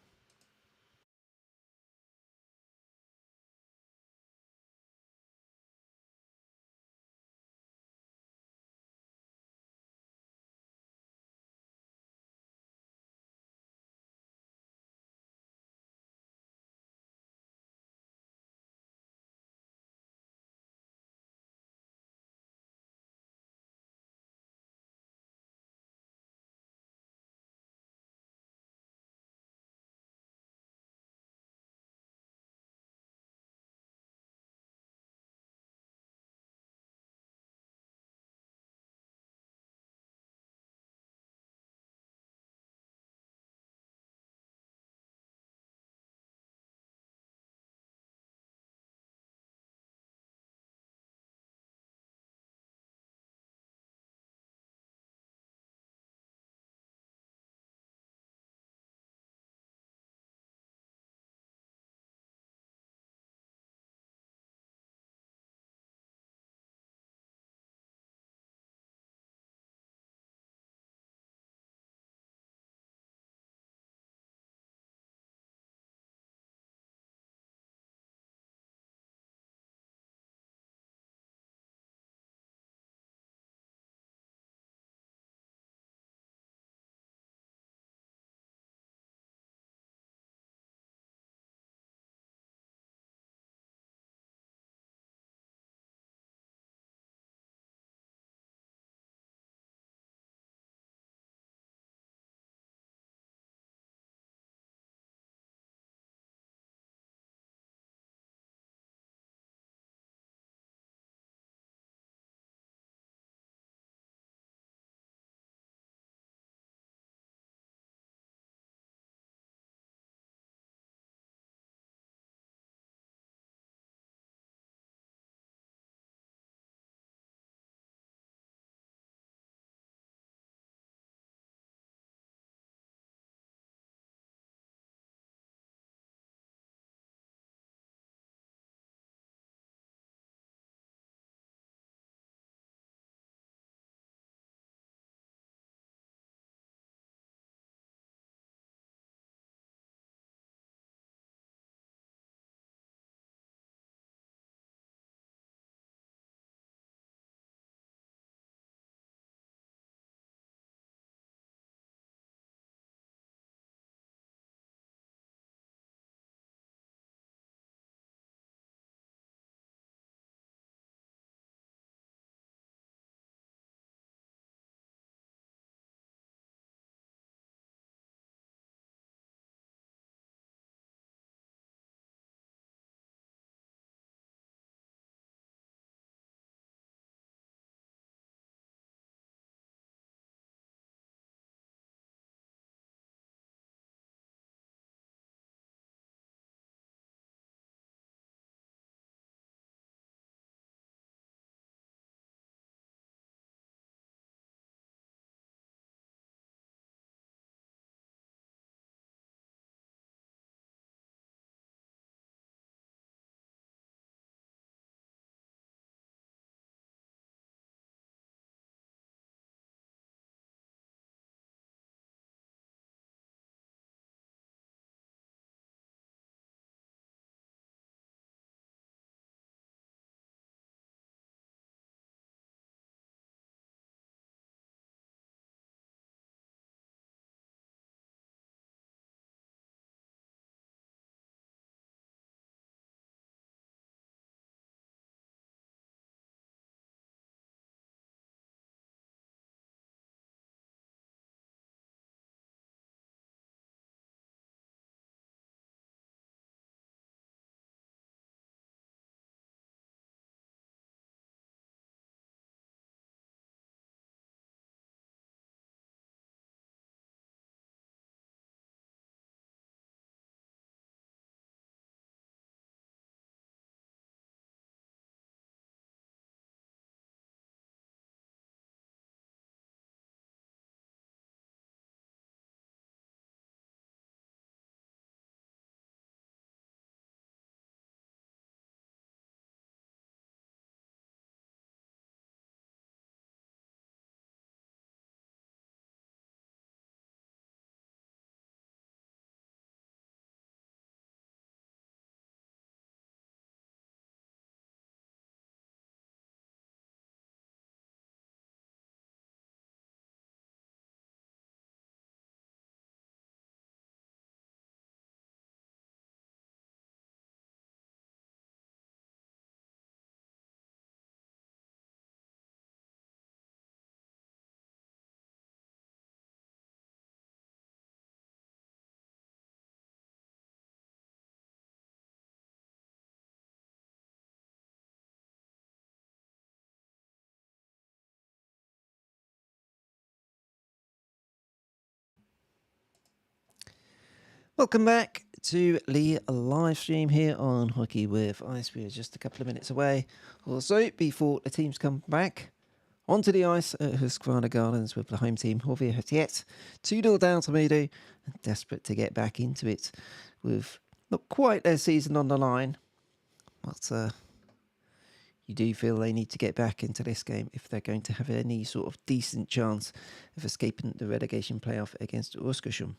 Welcome back to the live stream here on Hockey with Ice. We are just a couple of minutes away also before the teams come back onto the ice at Husqvarna Gardens with the home team HV yet 2-0 down to MoDo and desperate to get back into it with not quite their season on the line. But you do feel they need to get back into this game if they're going to have any sort of decent chance of escaping the relegation playoff against Oskarshamn.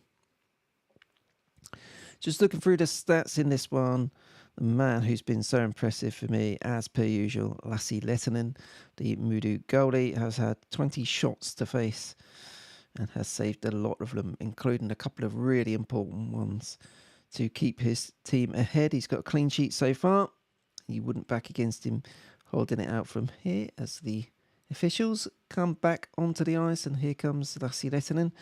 Just looking through the stats in this one, the man who's been so impressive for me, as per usual, Lassi Lehtinen, the MoDo goalie, has had 20 shots to face and has saved a lot of them, including a couple of really important ones to keep his team ahead. He's got a clean sheet so far. You wouldn't back against him holding it out from here as the officials come back onto the ice, and here comes Lassi Lehtinen.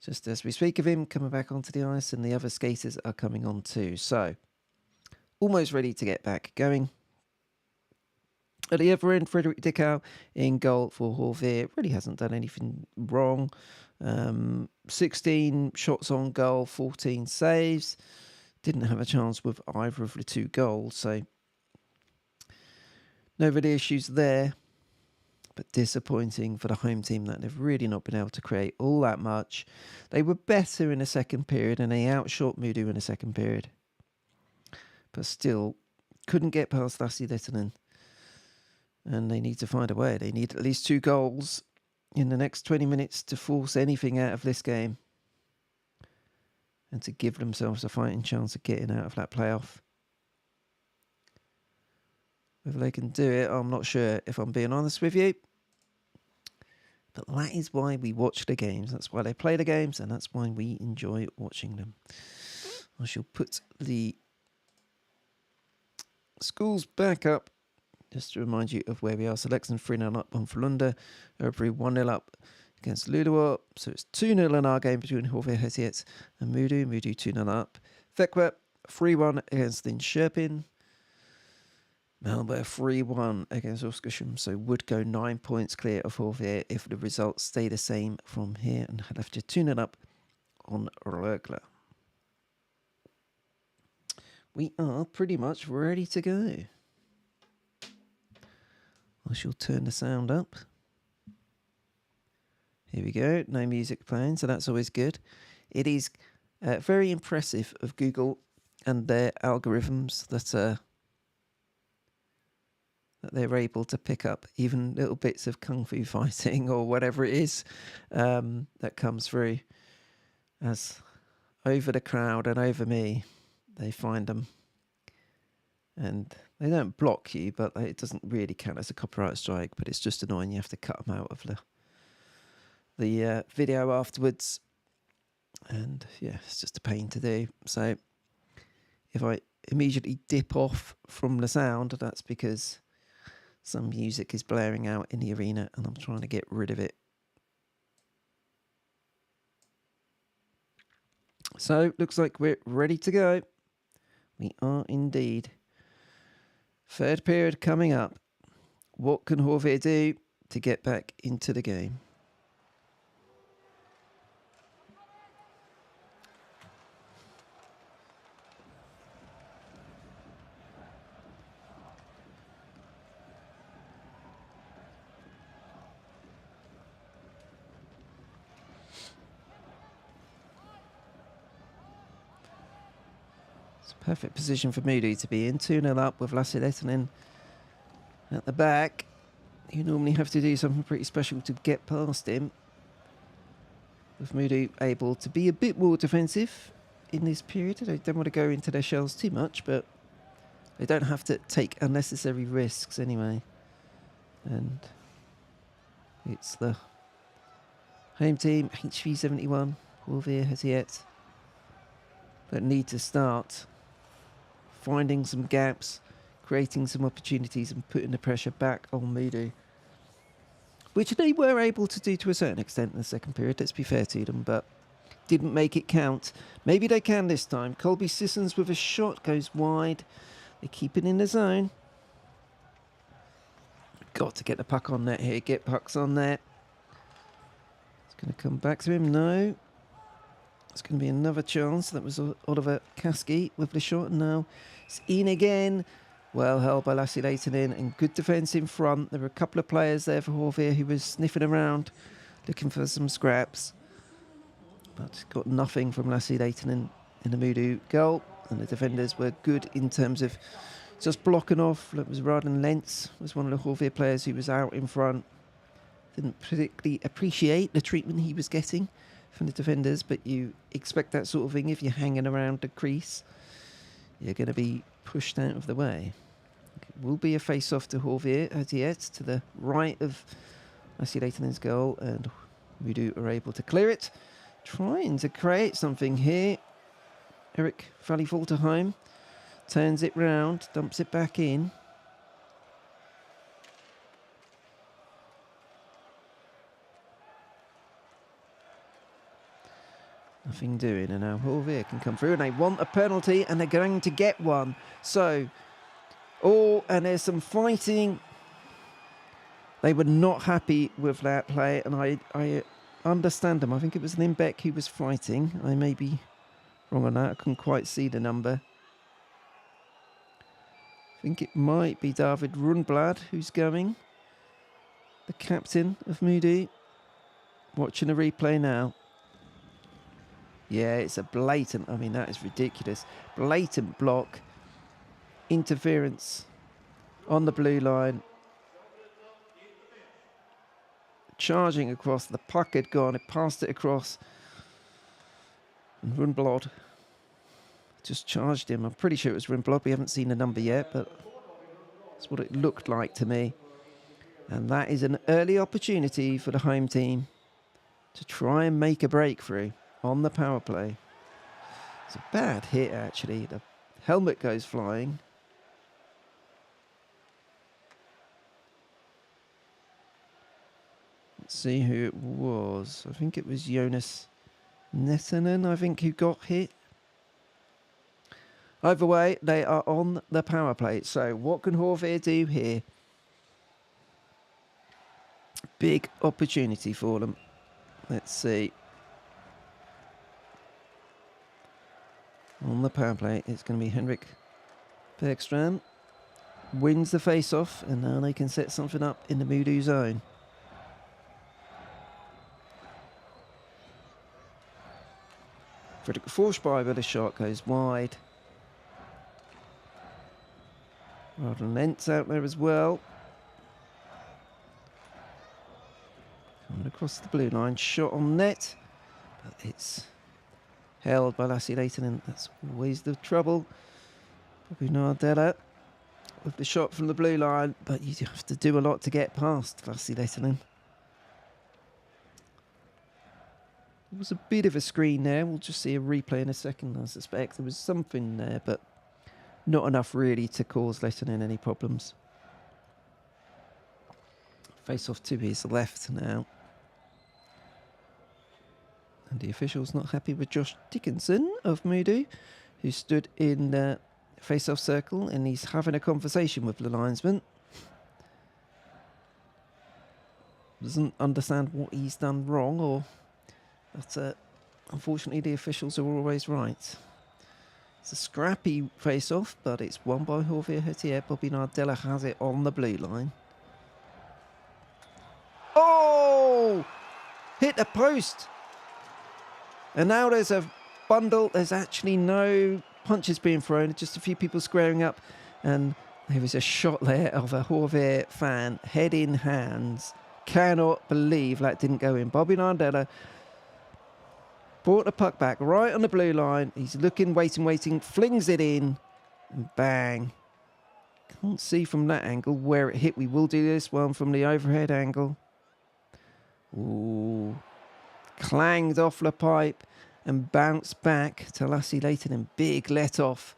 Just as we speak of him coming back onto the ice, and the other skaters are coming on too. So, almost ready to get back going. At the other end, Frederick Dickau in goal for HV. Really hasn't done anything wrong. 16 shots on goal, 14 saves. Didn't have a chance with either of the 2 goals, so no really issues there. But disappointing for the home team that they've really not been able to create all that much. They were better in the second period and they outshot MoDo in the second period. But still, couldn't get past Lassi Lehtinen. And they need to find a way. They need at least 2 goals in the next 20 minutes to force anything out of this game. And to give themselves a fighting chance of getting out of that playoff. Whether they can do it, I'm not sure, if I'm being honest with you. But that is why we watch the games. That's why they play the games, and that's why we enjoy watching them. I shall put the scores back up, just to remind you of where we are. So Leksand 3-0 up on Frölunda. Örebro 1-0 up against Luleå. So it's 2-0 in our game between HV71 and MoDo. MoDo 2-0 up. Växjö 3-1 against Linköping. Malmö 3-1 against Oskarshamn, so would go 9 points clear of HV if the results stay the same from here, and have to tune it up on Rögle. We are pretty much ready to go. I shall turn the sound up. Here we go, no music playing, so that's always good. It is very impressive of Google and their algorithms that they're able to pick up even little bits of kung fu fighting or whatever it is that comes through as over the crowd and over me. They find them and they don't block you, but it doesn't really count as a copyright strike, but it's just annoying. You have to cut them out of the video afterwards, and yeah, it's just a pain to do. So if I immediately dip off from the sound, that's because some music is blaring out in the arena and I'm trying to get rid of it. So, looks like we're ready to go. We are indeed. Third period coming up. What can HV do to get back into the game? Perfect position for MoDo to be in. 2-0 up with Lassi Lehtinen at the back. You normally have to do something pretty special to get past him. With MoDo able to be a bit more defensive in this period. They don't want to go into their shells too much, but they don't have to take unnecessary risks anyway. And it's the home team, HV71, HV71, that need to start finding some gaps, creating some opportunities and putting the pressure back on MoDo, which they were able to do to a certain extent in the second period, let's be fair to them, but didn't make it count. Maybe they can this time. Colby Sissons with a shot goes wide. They keep it in the zone. Got to get the puck on net here, get pucks on net. It's going to come back to him, no. It's going to be another chance. That was Oliver Kasky with the shot. And now it's in again. Well held by Lassie Leitonen and good defence in front. There were a couple of players there for Horvier who was sniffing around, looking for some scraps. But got nothing from Lassie Leitonen in the MoDo goal. And the defenders were good in terms of just blocking off. That was Raden Lentz, was one of the Horvier players who was out in front. Didn't particularly appreciate the treatment he was getting from the defenders, but you expect that sort of thing if you're hanging around the crease. You're going to be pushed out of the way. It will be a face-off to Horvier as yet, to the right of Lassie Leitonen's goal, and MoDo are able to clear it. Trying to create something here. Eric Valley-Volterheim turns it round, dumps it back in. Nothing doing, and now Horvier can come through, and they want a penalty, and they're going to get one. So, and there's some fighting. They were not happy with that play, and I understand them. I think it was Lindbeck who was fighting. I may be wrong on that. I couldn't quite see the number. I think it might be David Rundblad who's going. The captain of MoDo. Watching a replay now. Yeah, it's a blatant, I mean, that is ridiculous. Blatant block. Interference on the blue line. Charging across, the puck had gone, it passed it across. And Rundblad just charged him. I'm pretty sure it was Rundblad. We haven't seen the number yet, but that's what it looked like to me. And that is an early opportunity for the home team to try and make a breakthrough on the power play. It's a bad hit, actually. The helmet goes flying. Let's see who it was. I think it was Jonas Nettinen, I think, who got hit. Either way, they are on the power play. So what can Horvier do here? Big opportunity for them. Let's see. On the power play, it's going to be Henrik Bergstrand. Wins the face-off, and now they can set something up in the MoDo zone. Fredrik Forsberg with a shot goes wide. Raden Lentz out there as well. Coming across the blue line, shot on net, but it's held by Lassie Leitonen. That's always the trouble. Probably Nardella with the shot from the blue line, but you have to do a lot to get past Lassie Leitonen. There was a bit of a screen there. We'll just see a replay in a second, I suspect. There was something there, but not enough really to cause Leitonen any problems. Face off to his left now. And the official's not happy with Josh Dickinson of MoDo, who stood in the face-off circle, and he's having a conversation with the linesman. Doesn't understand what he's done wrong, but unfortunately the officials are always right. It's a scrappy face-off, but it's won by Horvier Hetier. Bobby Nardella has it on the blue line. Oh! Hit the post! And now there's a bundle. There's actually no punches being thrown, just a few people squaring up. And there was a shot there of a Horvier fan, head in hands. Cannot believe that didn't go in. Bobby Nardella brought the puck back right on the blue line. He's looking, waiting, flings it in, and bang. Can't see from that angle where it hit. We will do this one from the overhead angle. Ooh. Clanged off the pipe and bounced back to Lassie Leitonen. Big let off.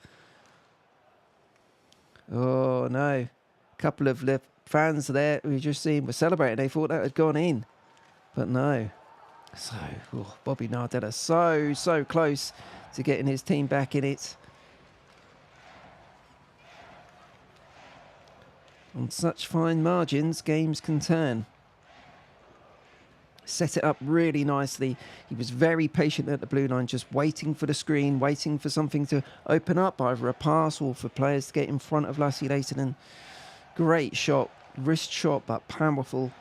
Oh no. A couple of the fans there we just seen were celebrating. They thought that had gone in. But no. So, Bobby Nardella so close to getting his team back in it. On such fine margins, games can turn. set it up really nicely. He was very patient at the blue line, just waiting for the screen, waiting for something to open up, either a pass or for players to get in front of Lassie Leitonen. Great shot, wrist shot, but powerful.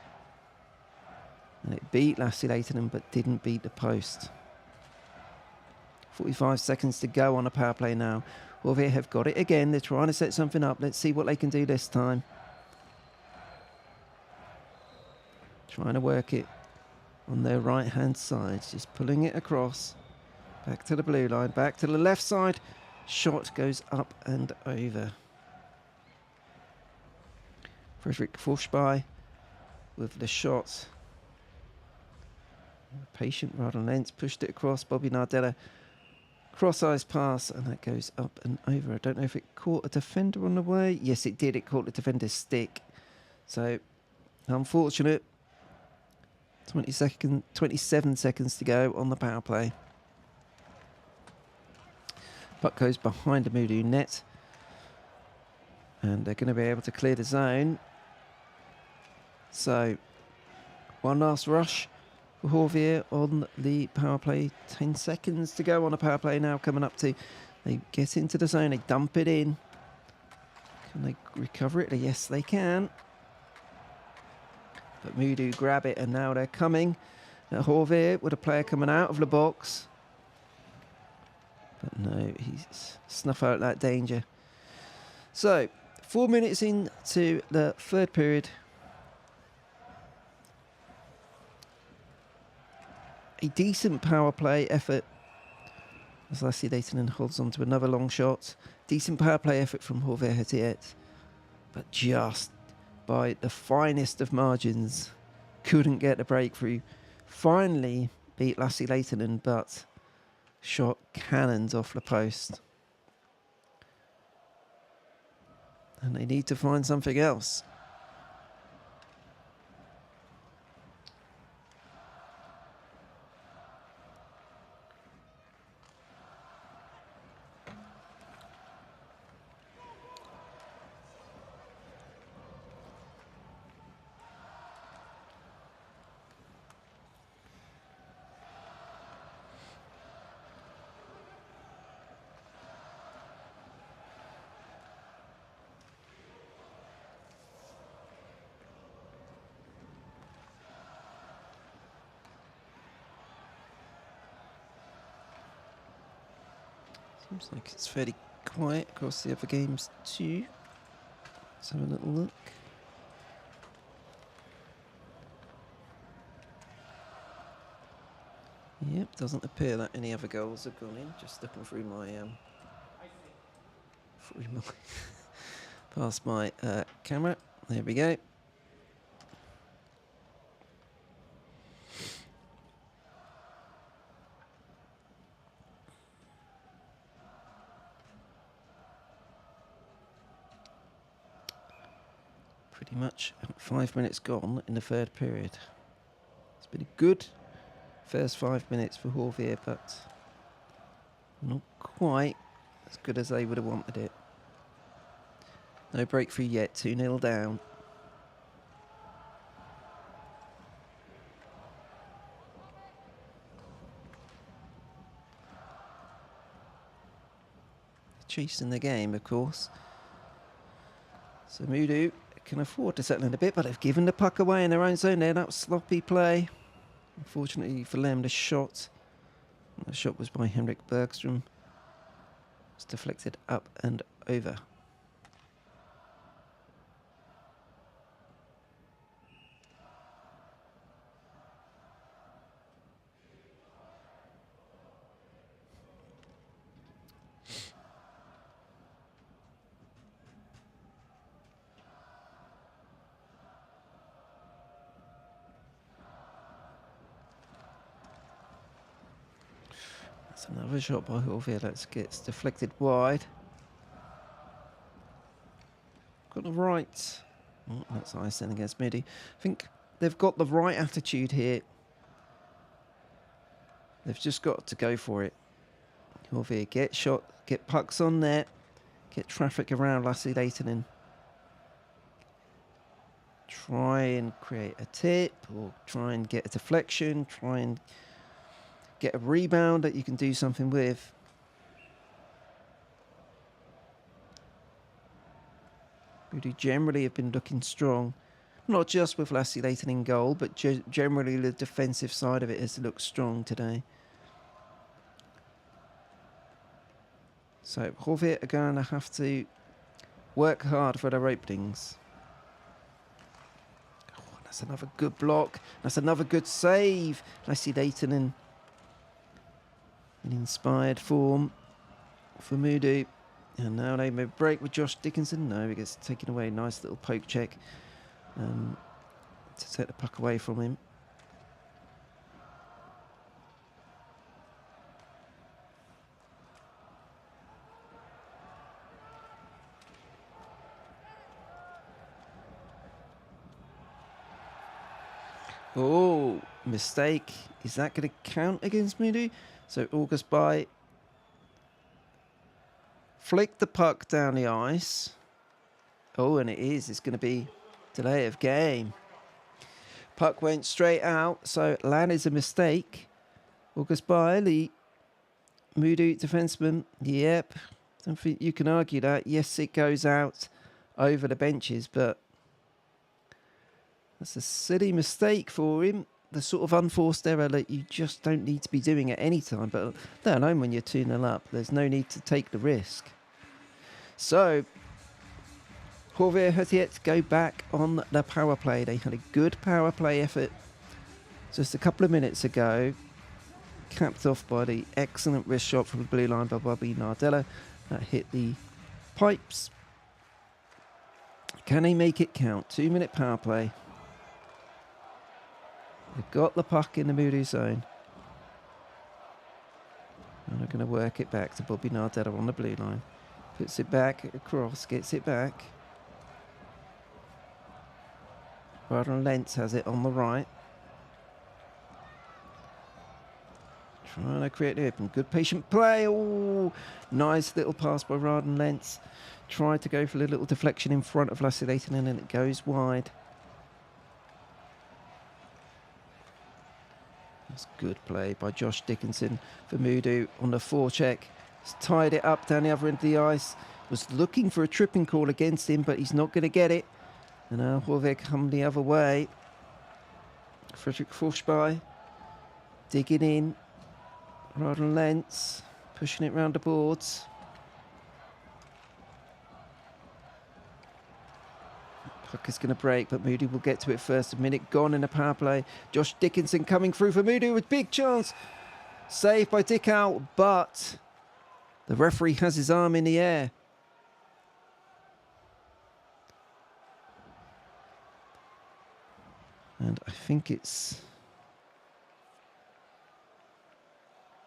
And it beat Lassie Leitonen, but didn't beat the post. 45 seconds to go on a power play now. Horvier have got it again. They're trying to set something up. Let's see what they can do this time. Trying to work it on their right-hand side. Just pulling it across. Back to the blue line. Back to the left side. Shot goes up and over. Frederick Forschby with the shot. Patient rather than length. Pushed it across. Bobby Nardella. Cross-eyes pass, and that goes up and over. I don't know if it caught a defender on the way. Yes, it did. It caught the defender's stick. So, unfortunate. 27 seconds to go on the power play. Puck goes behind the MoDo net. And they're going to be able to clear the zone. So, one last rush for Horvier on the power play. 10 seconds to go on a power play now, coming up to. They get into the zone, they dump it in. Can they recover it? Yes, they can. But MoDo grab it, and now they're coming at Horvier with a player coming out of the box. But no, he's snuff out that danger. So, 4 minutes into the third period. A decent power play effort as Lassie Leitonen holds on to another long shot. Decent power play effort from Horvier Hetiet, but just by the finest of margins, couldn't get the breakthrough. Finally beat Lassie Leitonen, but shot cannons off the post. And they need to find something else. Seems like it's fairly quiet across the other games too. Let's have a little look. Yep, doesn't appear that any other goals have gone in. Just looking through my past my camera. There we go. Pretty much 5 minutes gone in the third period. It's been a good first 5 minutes for Horvier, but not quite as good as they would have wanted it. No breakthrough yet, 2-0 down. Chasing the game, of course. So MoDo can afford to settle in a bit, but they've given the puck away in their own zone there. That was sloppy play. Unfortunately for them, the shot was by Henrik Bergström. It's deflected up and over. Another shot by Horvier that gets deflected wide. Got the right. Oh, that's ice then against MoDo. I think they've got the right attitude here. They've just got to go for it. Horvier, get shot, get pucks on net, get traffic around Lassie Leitonen. try and create a tip or try and get a deflection, try and get a rebound that you can do something with. MoDo generally have been looking strong, not just with Lassie Leighton in goal, but generally the defensive side of it has looked strong today. So Horvath are going to have to work hard for their openings. Oh, that's another good block. That's another good save. Lassie Leighton in inspired form for MoDo. And now they may break with Josh Dickinson. No, he gets taken away. Nice little poke check to take the puck away from him. Oh, mistake. Is that going to count against MoDo? So August by flick the puck down the ice. Oh, and it is. It's going to be delay of game. Puck went straight out, so that is a mistake. August by the MoDo defenseman. Yep. Don't think you can argue that. Yes, it goes out over the benches, but that's a silly mistake for him. The sort of unforced error that you just don't need to be doing at any time. But let alone when you're 2-0 up, there's no need to take the risk. So Horvath has yet to go back on the power play. They had a good power play effort just a couple of minutes ago, capped off by the excellent wrist shot from the blue line by Bobby Nardella that hit the pipes. Can they make it count? 2-minute power play. They've got the puck in the MoDo zone. And they're going to work it back to Bobby Nardella on the blue line. Puts it back across, gets it back. Raden Lentz has it on the right. Trying to create the open. Good patient play. Oh, nice little pass by Raden Lentz. Tried to go for a little deflection in front of Lassie Leighton and then it goes wide. That's good play by Josh Dickinson for MoDo on the forecheck. He's tied it up down the other end of the ice. Was looking for a tripping call against him, but he's not going to get it. And now Horvath come the other way. Frederick Forsby digging in. Raden Lentz pushing it round the boards. Puck is going to break, but MoDo will get to it first. A minute gone in the power play. Josh Dickinson coming through for MoDo with big chance. Saved by Dickow, but the referee has his arm in the air. And I think it's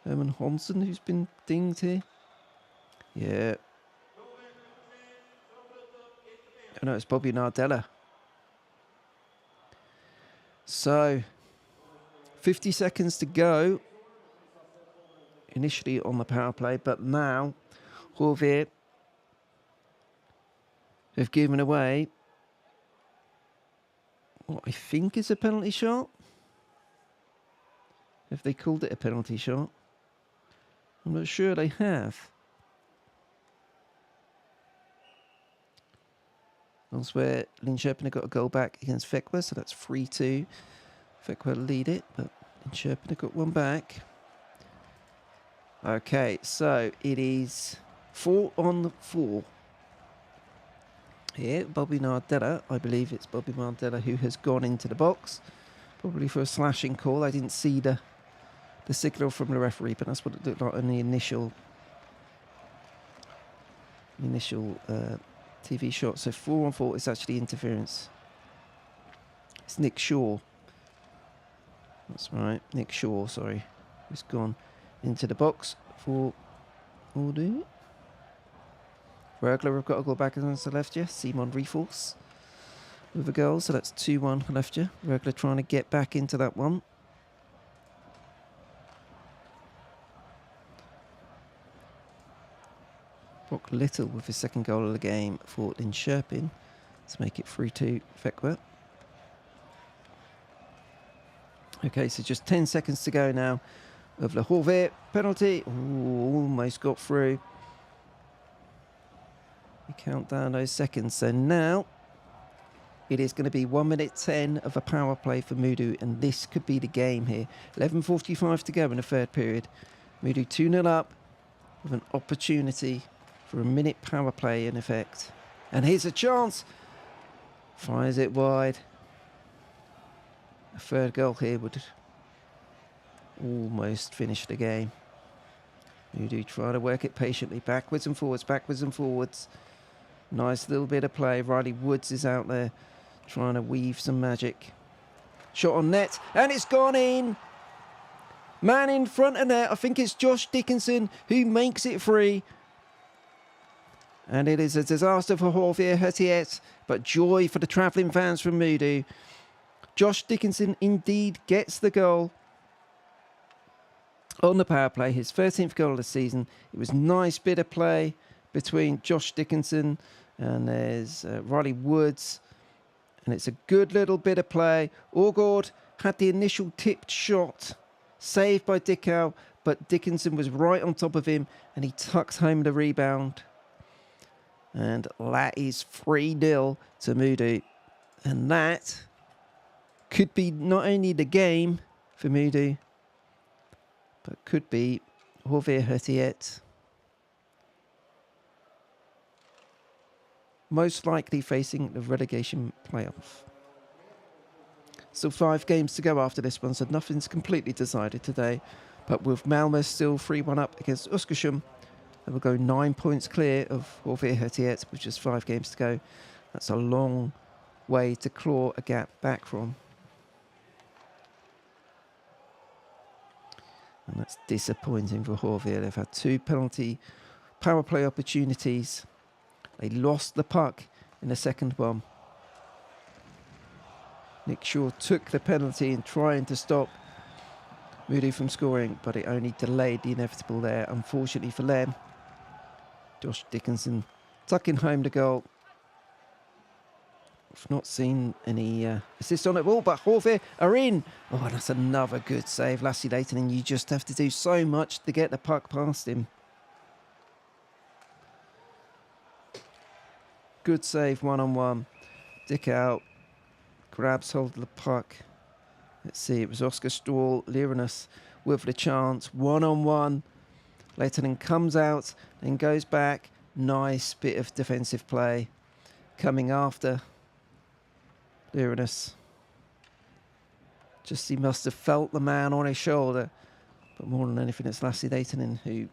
Herman Hansen who's been dinged here. Yeah. Oh no, it's Bobby Nardella. So, 50 seconds to go. Initially on the power play, but now Horvath have given away what I think is a penalty shot. If they called it a penalty shot, I'm not sure they have. Elsewhere, Linköping have got a goal back against Fekwa, so that's 3-2. Fekwa lead it, but Linköping have got one back. Okay, so it is 4-on-4. Here, Bobby Nardella, I believe it's Bobby Nardella who has gone into the box. Probably for a slashing call. I didn't see the signal from the referee, but that's what it looked like in the initial TV shot. So 4-on-4 is actually interference. It's Nick Shaw. That's right, Nick Shaw, sorry. He's gone into the box for MoDo. Rögler have got a goal back against the left, yes. Simon Reforce with a goal, so that's 2-1 for Leftia. Rögler trying to get back into that one. Brock Little with his second goal of the game for Linköping to make it 3-2 Fekwa. Okay, so just 10 seconds to go now of the Horvath penalty. Ooh, almost got through. We count down those seconds. So now it is going to be 1 minute 10 of a power play for MoDo, and this could be the game here. 11:45 to go in the third period. MoDo 2-0 up with an opportunity for a minute power play in effect. And here's a chance. Fires it wide. A third goal here would almost finish the game. MoDo try to work it patiently. Backwards and forwards, backwards and forwards. Nice little bit of play. Riley Woods is out there trying to weave some magic. Shot on net, and it's gone in. Man in front of net. I think it's Josh Dickinson who makes it free. And it is a disaster for HV71, but joy for the travelling fans from MoDo. Josh Dickinson indeed gets the goal on the power play, his 13th goal of the season. It was a nice bit of play between Josh Dickinson and there's Riley Woods. And it's a good little bit of play. Aagaard had the initial tipped shot, saved by Dickow, but Dickinson was right on top of him and he tucks home the rebound. And that is 3-0 to MoDo. And that could be not only the game for MoDo, but could be HV71 most likely facing the relegation playoff. Still 5 games to go after this one, so nothing's completely decided today. But with Malmö still 3-1 up against Oskarshamn, they will go 9 points clear of HV71 with just 5 games to go. That's a long way to claw a gap back from. And that's disappointing for HV. They've had 2 penalty power play opportunities. They lost the puck in the second one. Nick Shaw took the penalty in trying to stop MoDo from scoring, but it only delayed the inevitable there, unfortunately for them. Josh Dickinson tucking home the goal. I've not seen any assist on it all, but HV are in. Oh, and that's another good save, Lassie Leighton, and you just have to do so much to get the puck past him. Good save, one-on-one. Dick out. Grabs hold of the puck. Let's see, it was Oscar Stahl, Lirinus with the chance. One-on-one. Leighton comes out and goes back. Nice bit of defensive play coming after Lirinus. Just he must have felt the man on his shoulder. But more than anything, it's Lassie Leighton who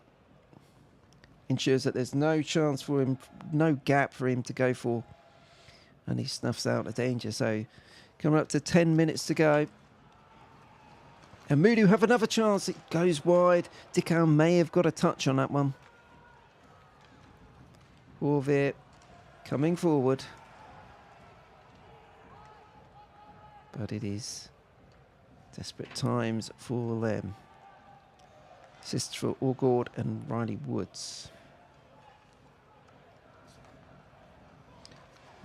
ensures that there's no chance for him, no gap for him to go for. And he snuffs out the danger. So coming up to 10 minutes to go. And MoDo have another chance. It goes wide. Dickow may have got a touch on that one. HV coming forward. But it is desperate times for them. Assists for Aagaard and Riley Woods.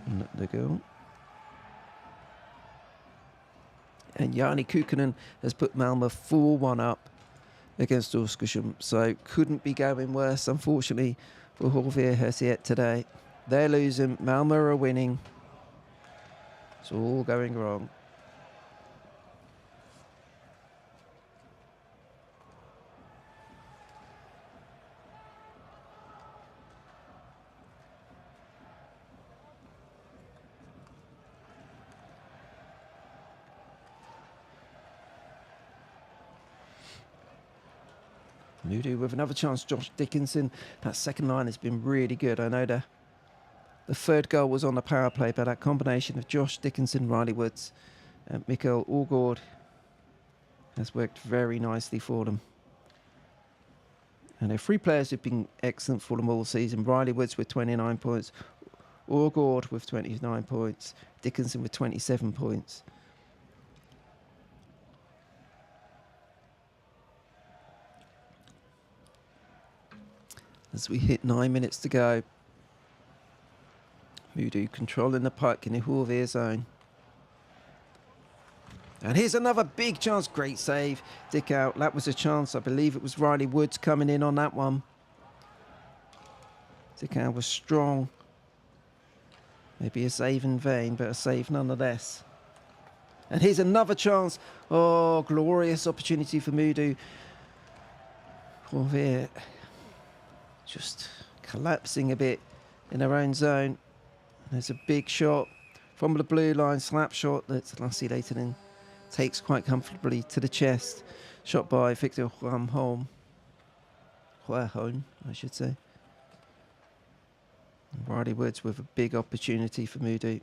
And the goal. And Jani Kukkonen has put Malmö 4-1 up against Oskarshamn. So couldn't be going worse, unfortunately, for HV71 today. They're losing. Malmö are winning. It's all going wrong. MoDo with another chance. Josh Dickinson. That second line has been really good. I know the third goal was on the power play, but that combination of Josh Dickinson, Riley Woods, and Mikael Aagaard has worked very nicely for them. And their 3 players have been excellent for them all season. Riley Woods with 29 points, Aagaard with 29 points, Dickinson with 27 points. As we hit 9 minutes to go. MoDo controlling the puck in the HV zone. And here's another big chance. Great save. Dick out. That was a chance. I believe it was Riley Woods coming in on that one. Dick out was strong. Maybe a save in vain, but a save nonetheless. And here's another chance. Oh, glorious opportunity for MoDo. Corvair just collapsing a bit in their own zone. There's a big shot from the blue line, slap shot that Lassie Leighton takes quite comfortably to the chest. Shot by Victor Huerholm, I should say. And Riley Woods with a big opportunity for MoDo.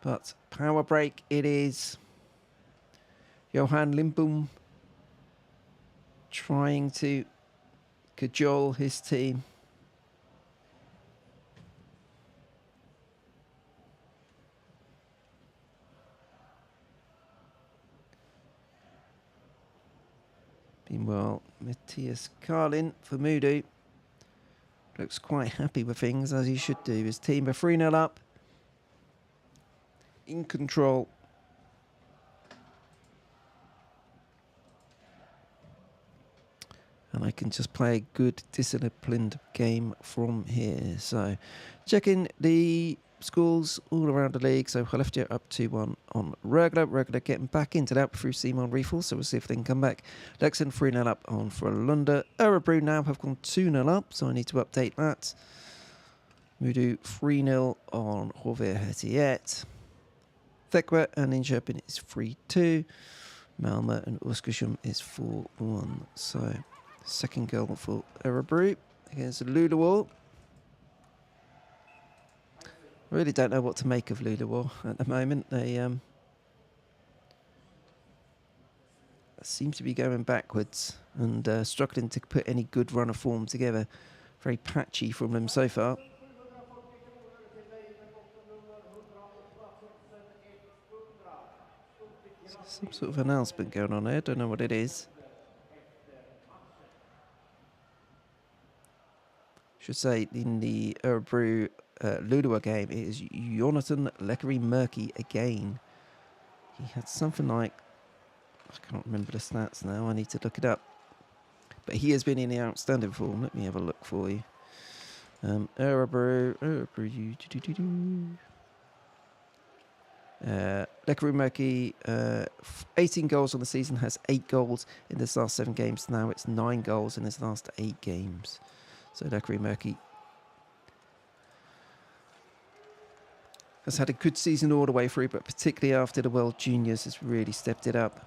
But power break it is. Johan Lindboom trying to cajole his team. Meanwhile, Matthias Carlin for MoDo looks quite happy with things, as he should do. His team are 3-0 up, in control. And I can just play a good, disciplined game from here. So, checking the scores all around the league. So, Skellefteå up 2-1 on Rögle. Rögle getting back into that through Simon Riefel. So, we'll see if they can come back. Leksand 3-0 up on Frölunda. Örebro now have gone 2-0 up. So, I need to update that. MoDo 3-0 on HV71. Växjö and Linköping is 3-2. Malmö and Oskarshamn is 4-1. So, second goal for Örebro against Luleå. I really don't know what to make of Luleå at the moment. They seem to be going backwards and struggling to put any good run of form together. Very patchy from them so far. Some sort of announcement going on there. Don't know what it is. Should say in the Örebro Luleå game, it is Jonathan Lekkeri-Murkey again. He had something like, I can't remember the stats now, I need to look it up. But he has been in the outstanding form. Let me have a look for you. Örebro, Lekkeri-Murkey, 18 goals on the season, has 8 goals in his last 7 games. Now it's 9 goals in his last 8 games. So Lekkeri-Murkey has had a good season all the way through, but particularly after the World Juniors has really stepped it up.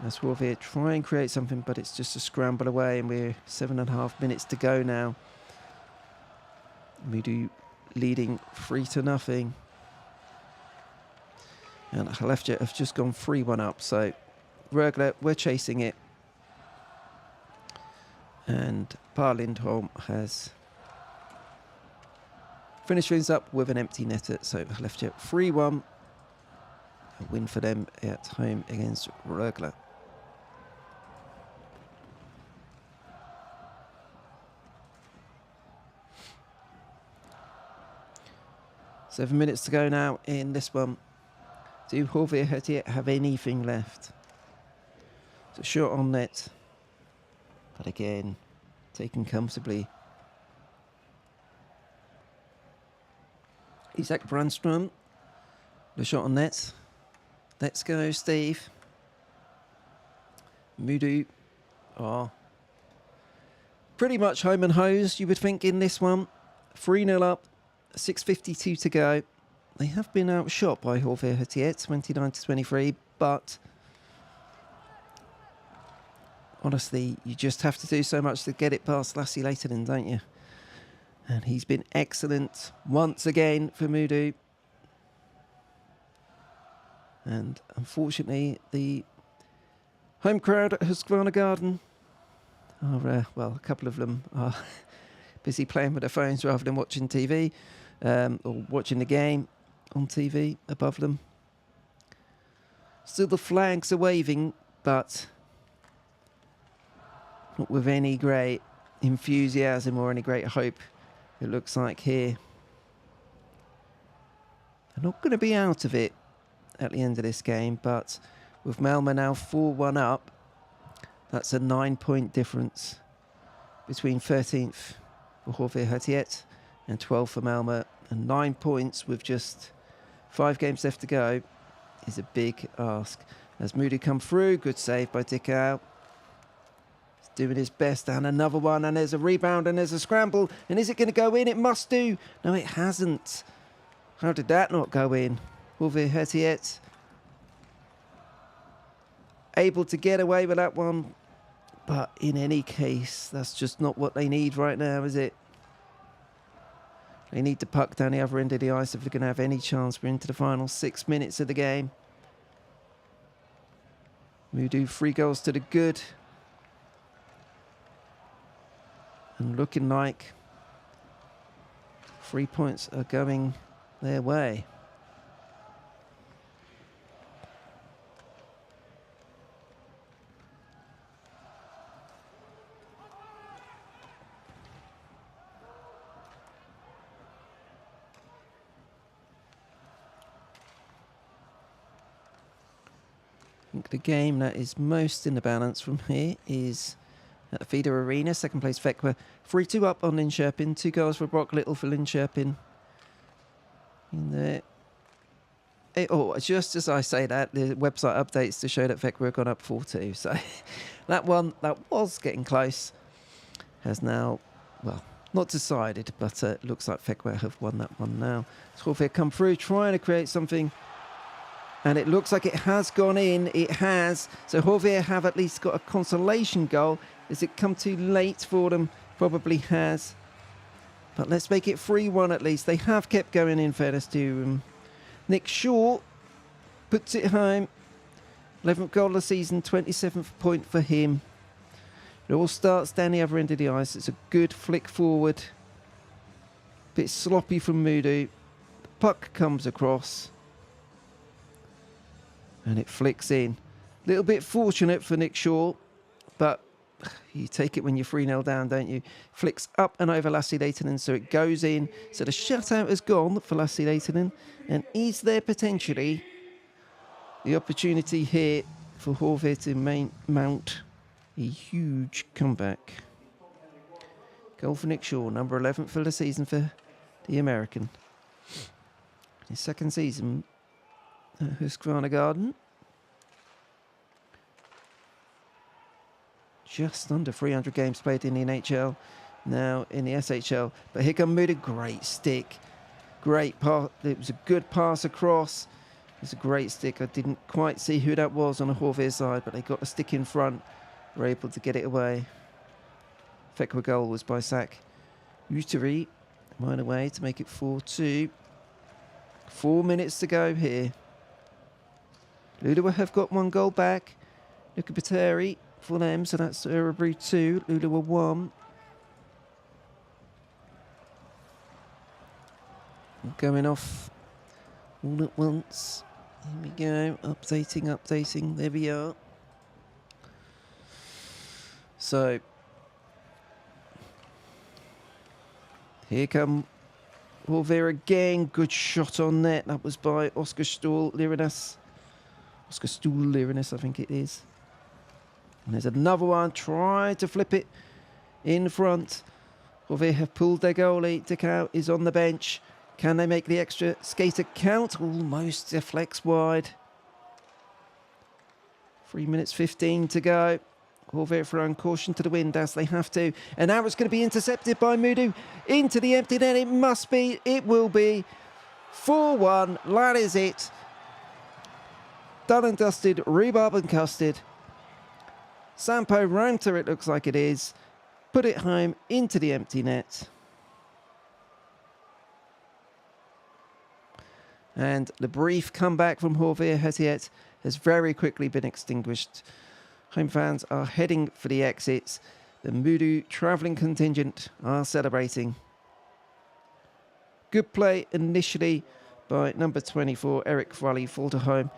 As Wolfie try and create something, but it's just a scramble away, and we're 7.5 minutes to go now. MoDo leading 3-0. And Skellefteå have just gone 3-1 up, so Rögle, we're chasing it. And Per Lindholm has finished things up with an empty netter, so Skellefteå 3-1. A win for them at home against Rögle. Seven minutes to go now in this one. Do HV71 have anything left? It's a shot on net. But again, taken comfortably. Isak Brandström, the shot on net. Let's go, Steve. MoDo are pretty much home and hosed, you would think, in this one. 3-0 up, 6:52 to go. They have been outshot by HV71, 29-23, but honestly, you just have to do so much to get it past Lassie Leighton, don't you? And he's been excellent once again for MoDo. And unfortunately, the home crowd at Husqvarna Garden are, well, a couple of them are busy playing with their phones rather than watching TV, or watching the game on TV above them. Still the flags are waving, but not with any great enthusiasm or any great hope, it looks like here. They're not going to be out of it at the end of this game, but with Malmö now 4-1 up, that's a 9-point difference between 13th for HV71 and 12th for Malmö. And 9 points with just 5 games left to go is a big ask. As MoDo come through, good save by Dickau. He's doing his best, and another one, and there's a rebound, and there's a scramble. And is it going to go in? It must do. No, it hasn't. How did that not go in? HV71 able to get away with that one. But in any case, that's just not what they need right now, is it? They need the puck down the other end of the ice if they're going to have any chance. We're into the final 6 minutes of the game. MoDo 3 goals to the good. And looking like 3 points are going their way. I think the game that is most in the balance from here is at the Feeder Arena. Second place Vecchia, 3-2 up on Linköping. 2 goals for Brock Little for Linköping. In there. Just as I say that, the website updates to show that Vecchia have gone up 4-2. So that one that was getting close has now, well, not decided, but it looks like Vecchia have won that one now. Scorpio come through, trying to create something. And it looks like it has gone in. It has. So Horvier have at least got a consolation goal. Has it come too late for them? Probably has. But let's make it 3-1 at least. They have kept going, in fairness to Nick Shaw. Puts it home. 11th goal of the season, 27th point for him. It all starts down the other end of the ice. It's a good flick forward. Bit sloppy from MoDo. The puck comes across. And it flicks in. A little bit fortunate for Nick Shaw, but you take it when you're 3-0 down, don't you? Flicks up and over Lassi Lehtinen, so it goes in. So the shutout has gone for Lassi Lehtinen. And is there potentially the opportunity here for Horvier to mount a huge comeback? Goal for Nick Shaw, number 11 for the season for the American. His second season Husqvarna Garden. Just under 300 games played in the NHL, now in the SHL. But here comes MoDo, great stick. Great pass. It was a good pass across. It was a great stick. I didn't quite see who that was on the Horvier side, but they got the stick in front. Were able to get it away. Vecchia goal was by Zach Uteri. Mine away to make it 4-2. 4 minutes to go here. Lulawa have got 1 goal back. Luca Pateri for them, so that's Örebro 2, Lulawa 1. Going off all at once. Here we go, updating, there we are. So, here come Horvier again, good shot on net. That was by Oscar Stuhl-Lirinas, I think it is. And there's another one, trying to flip it in front. Horvier have pulled their goalie. Dickau is on the bench. Can they make the extra skater count? Almost deflects wide. 3 minutes 15 to go. Horvier throwing caution to the wind as they have to. And now it's going to be intercepted by MoDo into the empty net. It must be. It will be. 4-1. That is it. Done and dusted. Rhubarb and custard. Sampo Ranta, it looks like it is. Put it home into the empty net. And the brief comeback from HV71 has very quickly been extinguished. Home fans are heading for the exits. The MoDo travelling contingent are celebrating. Good play initially by number 24, Eric Frally, fall to home.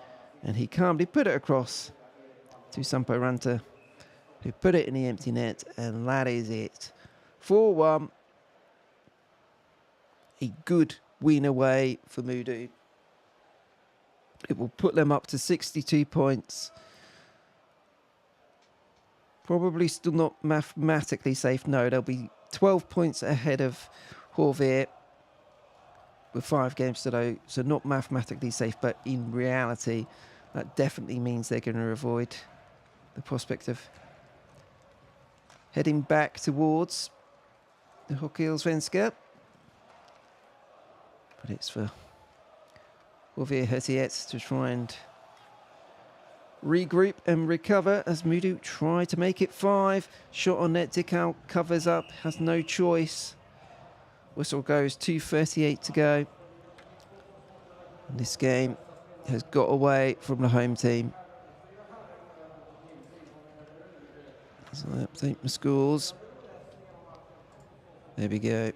And he calmly put it across to Sampo Ranta, who put it in the empty net. And that is it. 4-1. A good win away for MoDo. It will put them up to 62 points. Probably still not mathematically safe. No, they'll be 12 points ahead of Horvier with 5 games to go. So not mathematically safe, but in reality, that definitely means they're going to avoid the prospect of heading back towards the Hockeyallsvenskan. But it's for Horvier Hertiet to try and regroup and recover as MoDo try to make it 5. Shot on net, Dickow covers up, has no choice. Whistle goes, 2:38 to go. And this game has got away from the home team. So I update my scores. There we go.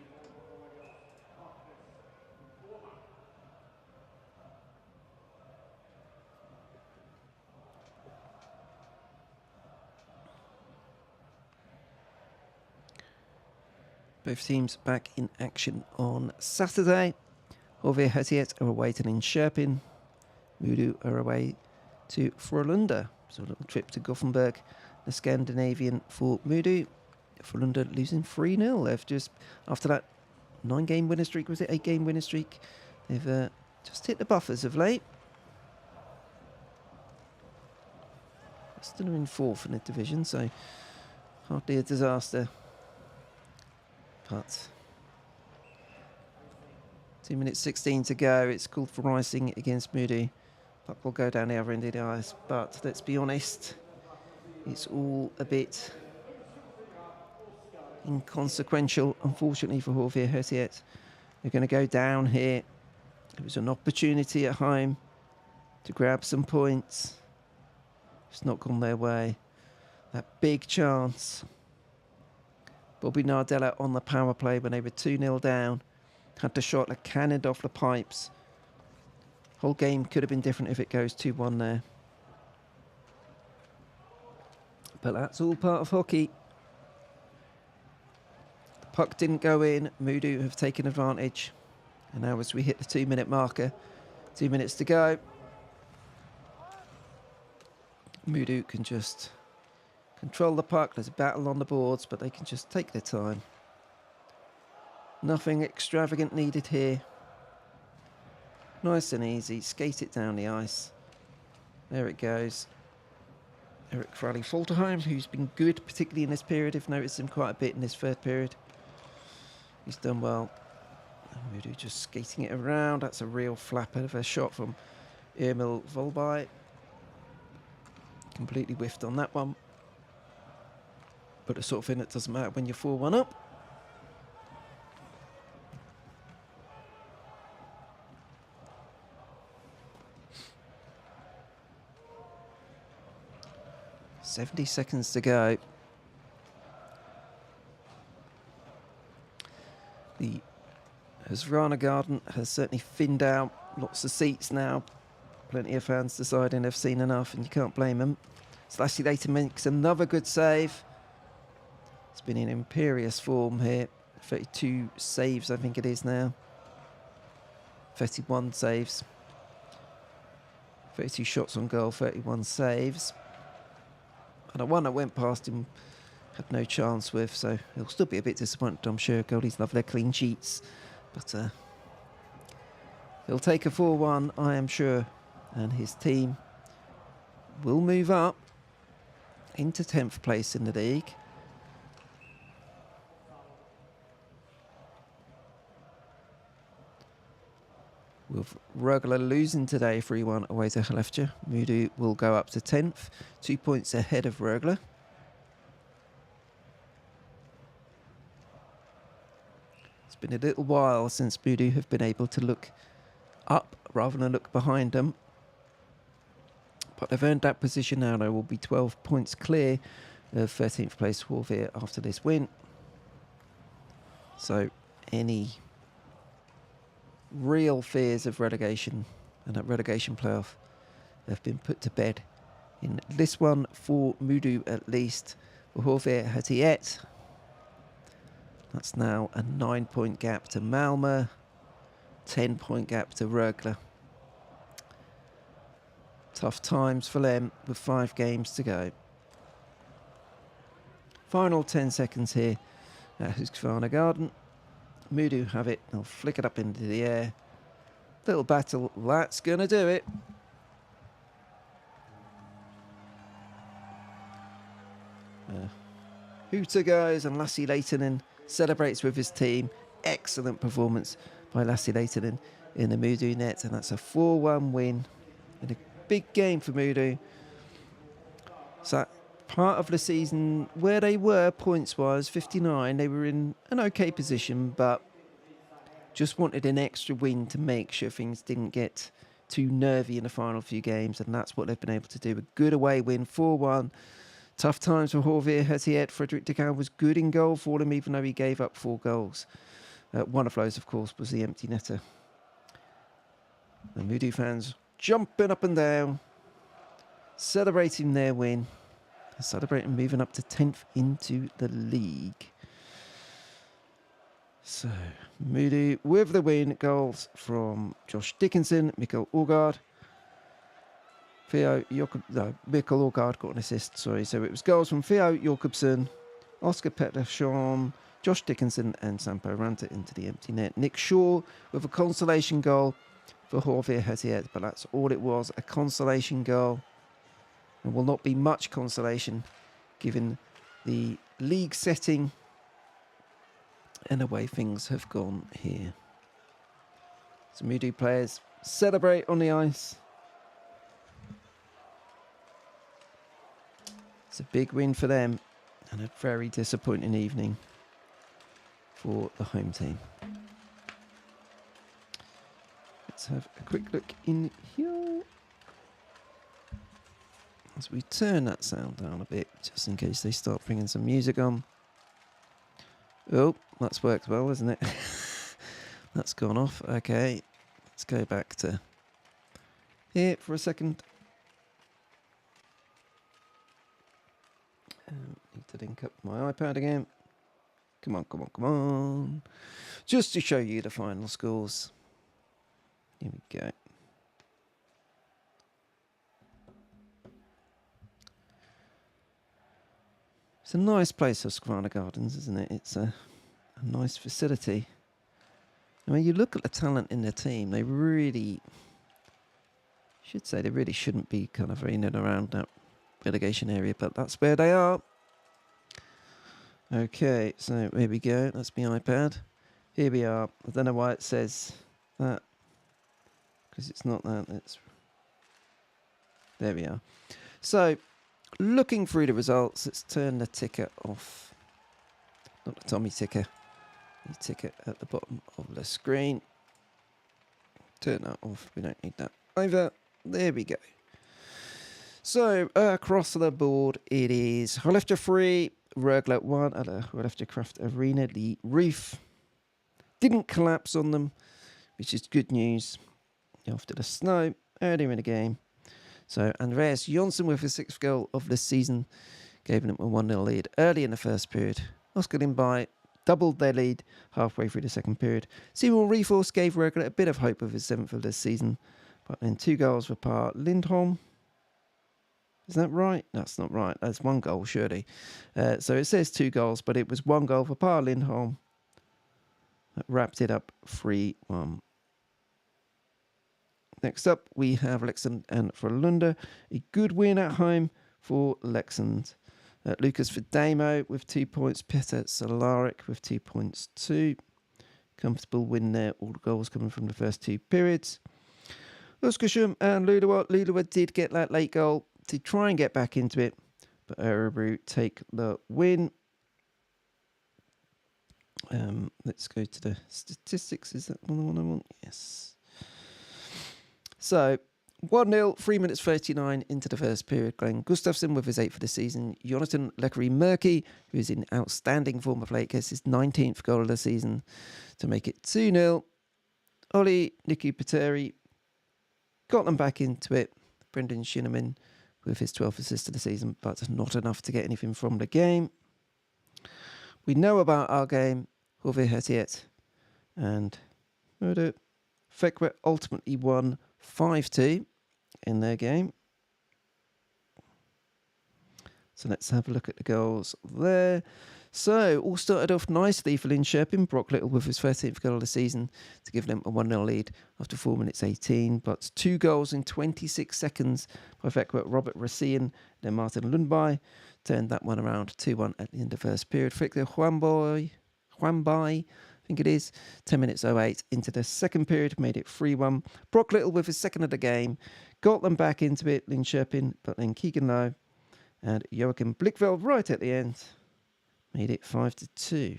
Both teams back in action on Saturday. Horvier Hertiet are away to Linköping. MoDo are away to Frölunda. So a little trip to Gothenburg, the Scandinavian for MoDo. Frölunda losing 3-0. They've just, after that 9-game winner streak, was it 8-game winner streak? They've just hit the buffers of late. Still in 4th in the division, so hardly a disaster. But 2 minutes 16 to go. It's called for icing against MoDo. Puck will go down the other end of the ice. But let's be honest, it's all a bit inconsequential, unfortunately, for Horvier Hertiet. They're going to go down here. It was an opportunity at home to grab some points. It's not gone their way. That big chance. Bobby Nardella on the power play when they were 2-0 down. Had the shot that cannoned off the pipes. Whole game could have been different if it goes 2-1 there. But that's all part of hockey. The puck didn't go in. MoDo have taken advantage. And now as we hit the 2-minute marker, 2 minutes to go, MoDo can just control the puck. There's a battle on the boards, but they can just take their time. Nothing extravagant needed here. Nice and easy. Skate it down the ice. There it goes. Eric Fraley-Falterheim, who's been good, particularly in this period. I've noticed him quite a bit in this third period. He's done well. And MoDo just skating it around. That's a real flapper of a shot from Emil Volby. Completely whiffed on that one. But the sort of thing that doesn't matter when you're 4-1 up. "70 seconds to go." The Husqvarna Garden has certainly thinned out. Lots of seats now. Plenty of fans deciding they've seen enough, and you can't blame them. Slashy later makes another good save. It's been in imperious form here. 32 saves, I think it is now. 31 saves. 32 shots on goal, 31 saves. And the one that went past him had no chance with, so he'll still be a bit disappointed, I'm sure. Goalies love their clean sheets. But he'll take a 4-1, I am sure. And his team will move up into 10th place in the league. With Rögle losing today 3-1 away to Skellefteå, MoDo will go up to 10th, 2 points ahead of Rögle. It's been a little while since MoDo have been able to look up rather than look behind them. But they've earned that position now. They will be 12 points clear of 13th place Horvier after this win. So any real fears of relegation and that relegation playoff have been put to bed in this one for MoDo, at least. For Horvier Hertiet, that's now a 9-point gap to Malmö, 10-point gap to Rögle. Tough times for them with 5 games to go. Final 10 seconds here at Husqvarna Garden. MoDo have it. They'll flick it up into the air. Little battle. That's going to do it. Hooter goes and Lassie Leitonen celebrates with his team. Excellent performance by Lassie Leitonen in the MoDo net, and that's a 4-1 win in a big game for MoDo. So part of the season where they were points-wise, 59, they were in an okay position, but just wanted an extra win to make sure things didn't get too nervy in the final few games, and that's what they've been able to do. A good away win, 4-1. Tough times for HV Hetiet. Frederick Decal was good in goal for them, even though he gave up 4 goals. One of those, of course, was the empty netter. The MoDo fans jumping up and down, celebrating their win, celebrating moving up to 10th into the league. So, MoDo with the win. Goals from Josh Dickinson, Mikkel Aagaard. Mikkel Aagaard got an assist, sorry. So it was goals from Theo Jakobsen, Oscar Pettersson, Josh Dickinson and Sampo Ranta into the empty net. Nick Shaw with a consolation goal for HV Hetiet, but that's all it was, a consolation goal. And will not be much consolation given the league setting and the way things have gone here. So MoDo players celebrate on the ice. It's a big win for them and a very disappointing evening for the home team. Let's have a quick look in here as we turn that sound down a bit, just in case they start bringing some music on. Oh, that's worked well, isn't it? That's gone off. Okay, let's go back to here for a second. Need to link up my iPad again. Come on, come on, come on. Just to show you the final scores. Here we go. It's a nice place, Husqvarna Gardens, isn't it? It's a nice facility. I mean, you look at the talent in the team, they really, they really shouldn't be kind of in and around that relegation area, but that's where they are. Okay, so here we go. That's my iPad. Here we are. I don't know why it says that, because it's not that. It's there we are. So, looking through the results, let's turn the ticker off. Not the Tommy ticker. The ticker at the bottom of the screen. Turn that off. We don't need that either. There we go. So, across the board, it is Skellefteå 3, Rögle 1 at the Skellefteå Kraft Arena. The roof didn't collapse on them, which is good news after the snow earlier in the game. So, Andreas Jonsson with his 6th goal of the season, gave them a 1-0 lead early in the first period. Oskar Lindberg doubled their lead halfway through the second period. Simon Reforce gave Rögle a bit of hope with his 7th of this season, but then 2 goals for Per Lindholm. Is that right? That's not right. That's 1 goal, surely. So it says 2 goals, but it was 1 goal for Per Lindholm. That wrapped it up 3-1. Next up, we have Leksand and Frölunda. A good win at home for Leksand. Lucas Fademo with 2 points. Peter Solaric with 2 points too. Comfortable win there. All the goals coming from the first 2 periods. Oskarshamn and Luleå. Luleå did get that late goal to try and get back into it, but Örebro take the win. Let's go to the statistics. Is that the one I want? Yes. So, 1-0, 3 minutes 39 into the first period. Glenn Gustafsson with his 8th for the season. Jonathan Lekary-Murky, who is in outstanding form of late, gets his 19th goal of the season to make it 2-0. Olli Niku-Petteri got them back into it. Brendan Shinnimin with his 12th assist of the season, but not enough to get anything from the game. We know about our game, HV Hetiet, and MoDo. Fekwe ultimately won 5-2 in their game. So let's have a look at the goals there. So all started off nicely for Linköping. Brock Little with his 13th goal of the season to give them a 1-0 lead after 4 minutes 18. But 2 goals in 26 seconds by Vekwa, Robert Racine, then Martin Lundby turned that one around 2-1 at the end of first period. Victor Juanbai, I think it is, 10 minutes 08 into the second period, made it 3-1. Brock Little with his second of the game, got them back into it, Linköping, but then Keegan Lowe and Joachim Blickfeld right at the end made it 5-2.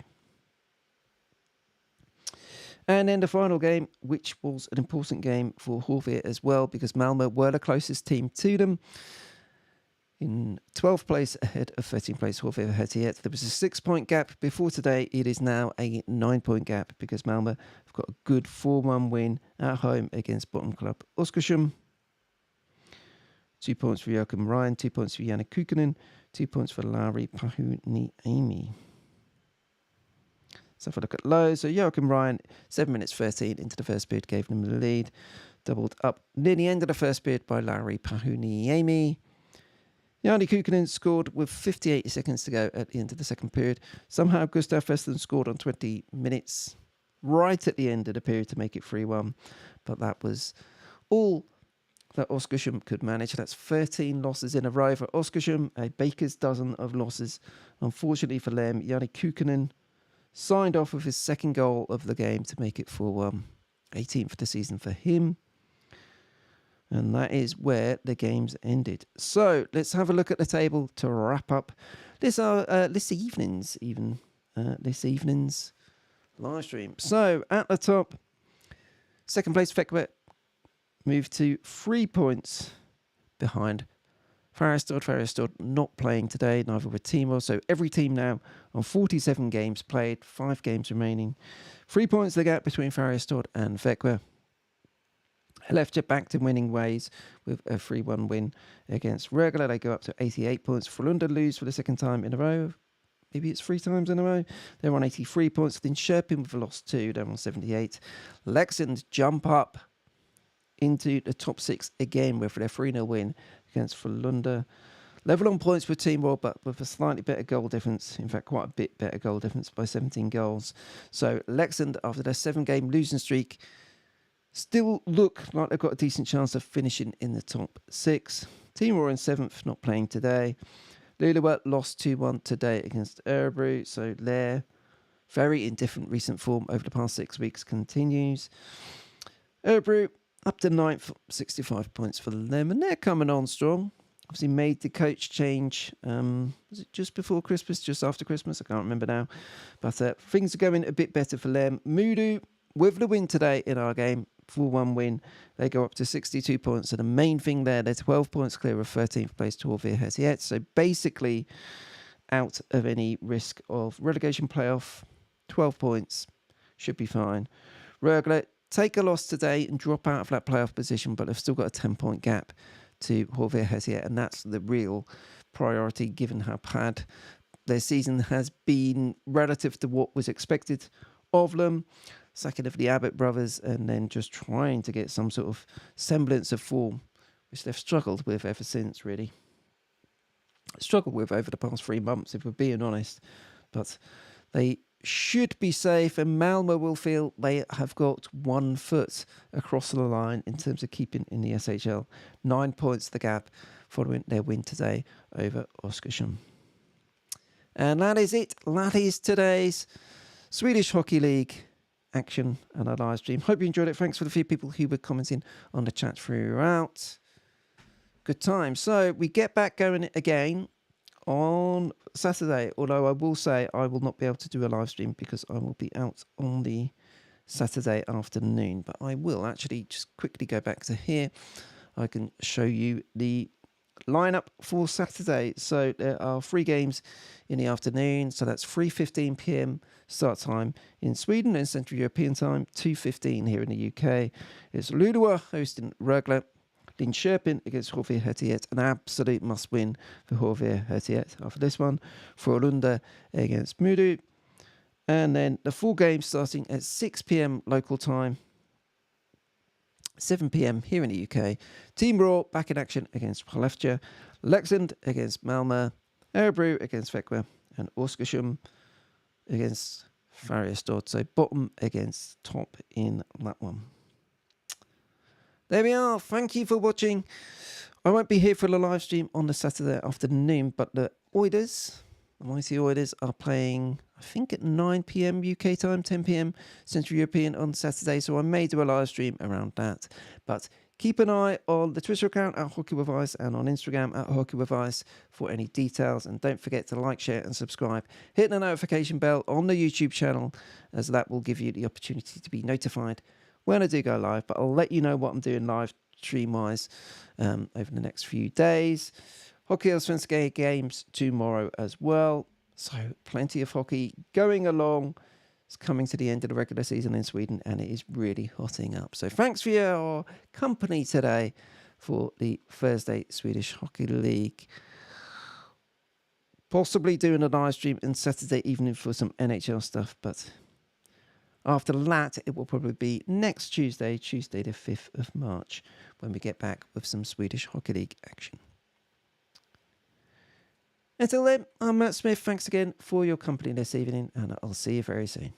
And then the final game, which was an important game for HV as well, because Malmö were the closest team to them. In 12th place ahead of 13th place HV Hetiet. There was a 6-point gap before today. It is now a 9-point gap because Malmö have got a good 4-1 win at home against bottom club Oskarshamn. 2 points for Joachim Ryan, 2 points for Janne Kukkonen, 2 points for Lauri Pahuniemi. So if I look at low, so Joachim Ryan, 7 minutes 13 into the first period, gave them the lead. Doubled up near the end of the first period by Lauri Pahuniemi. Janne Kukkonen scored with 58 seconds to go at the end of the second period. Somehow Gustav Westlund scored on 20 minutes, right at the end of the period to make it 3-1. But that was all that Oskarshamn could manage. That's 13 losses in a row for Oskarshamn, a baker's dozen of losses. Unfortunately for them, Janne Kukkonen signed off with his second goal of the game to make it 4-1. 18th of the season for him. And that is where the games ended. So let's have a look at the table to wrap up this evening's live stream. So at the top, second place Vekwa moved to 3 points behind Färjestad. Färjestad not playing today, neither with Timor. So every team now on 47 games played, 5 games remaining. 3 points the gap between Färjestad and Vekwa. Skellefteå back to winning ways with a 3-1 win against Rögle. They go up to 88 points. Frölunda lose for the second time in a row. Maybe it's 3 times in a row. They're on 83 points. Linköping with a loss 2. They're on 78. Leksand jump up into the top 6 again with their 3-0 win against Frölunda. Level on points with Timor, but with a slightly better goal difference. In fact, quite a bit better goal difference by 17 goals. So Leksand, after their 7-game losing streak, still look like they've got a decent chance of finishing in the top 6. Timor in 7th, not playing today. Luleå lost 2-1 today against Örebro, so their very indifferent recent form over the past 6 weeks continues. Örebro up to 9th, 65 points for them, and they're coming on strong. Obviously made the coach change, was it just before Christmas, just after Christmas? I can't remember now. But things are going a bit better for them. MoDo, with the win today in our game, 4-1 win, they go up to 62 points. So the main thing there, they're 12 points clear of 13th place to HV Hetiet. So basically out of any risk of relegation playoff, 12 points, should be fine. Rögle take a loss today and drop out of that playoff position, but they've still got a 10-point gap to HV Hetiet, and that's the real priority given how bad their season has been relative to what was expected of them. Second of the Abbott brothers, and then just trying to get some sort of semblance of form, which they've struggled with ever since, really. Struggled with over the past 3 months, if we're being honest. But they should be safe, and Malmö will feel they have got 1 foot across the line in terms of keeping in the SHL. 9 points the gap following their win today over Oskarshamn. And that is it. That is today's Swedish Hockey League action and our live stream. Hope you enjoyed it. Thanks for the few people who were commenting on the chat throughout. Good time. So we get back going again on Saturday, although I will say I will not be able to do a live stream because I will be out on the Saturday afternoon, but I will actually just quickly go back to here. I can show you the lineup for Saturday. So there are 3 games in the afternoon, so that's 3:15 p.m. start time in Sweden and Central European time, 2:15 here in the UK. It's Luleå hosting Rögle, Linköping against HV Hetiet, an absolute must-win for HV Hetiet after this one. Frölunda against MoDo. And then the full game starting at 6 p.m. local time, 7 p.m. here in the UK. Team Raw back in action against Skellefteå. Leksand against Malmö. Örebro against Växjö, and Oskarshamn against Färjestad. So bottom against top in that one. There we are. Thank you for watching. I won't be here for the live stream on the Saturday afternoon, but the Oilers, the mighty Oilers, are playing, I think, at 9 p.m. UK time, 10 p.m. Central European on Saturday. So I may do a live stream around that. But keep an eye on the Twitter account at Hockey with Ice and on Instagram at Hockey with Ice for any details. And don't forget to like, share and subscribe. Hit the notification bell on the YouTube channel, as that will give you the opportunity to be notified when I do go live. But I'll let you know what I'm doing live stream-wise over the next few days. Hockeyallsvenska games tomorrow as well. So plenty of hockey going along. It's coming to the end of the regular season in Sweden, and it is really hotting up. So thanks for your company today for the Thursday Swedish Hockey League. Possibly doing a live stream on Saturday evening for some NHL stuff, but after that, it will probably be next Tuesday the 5th of March, when we get back with some Swedish Hockey League action. Until then, I'm Matt Smith. Thanks again for your company this evening, and I'll see you very soon.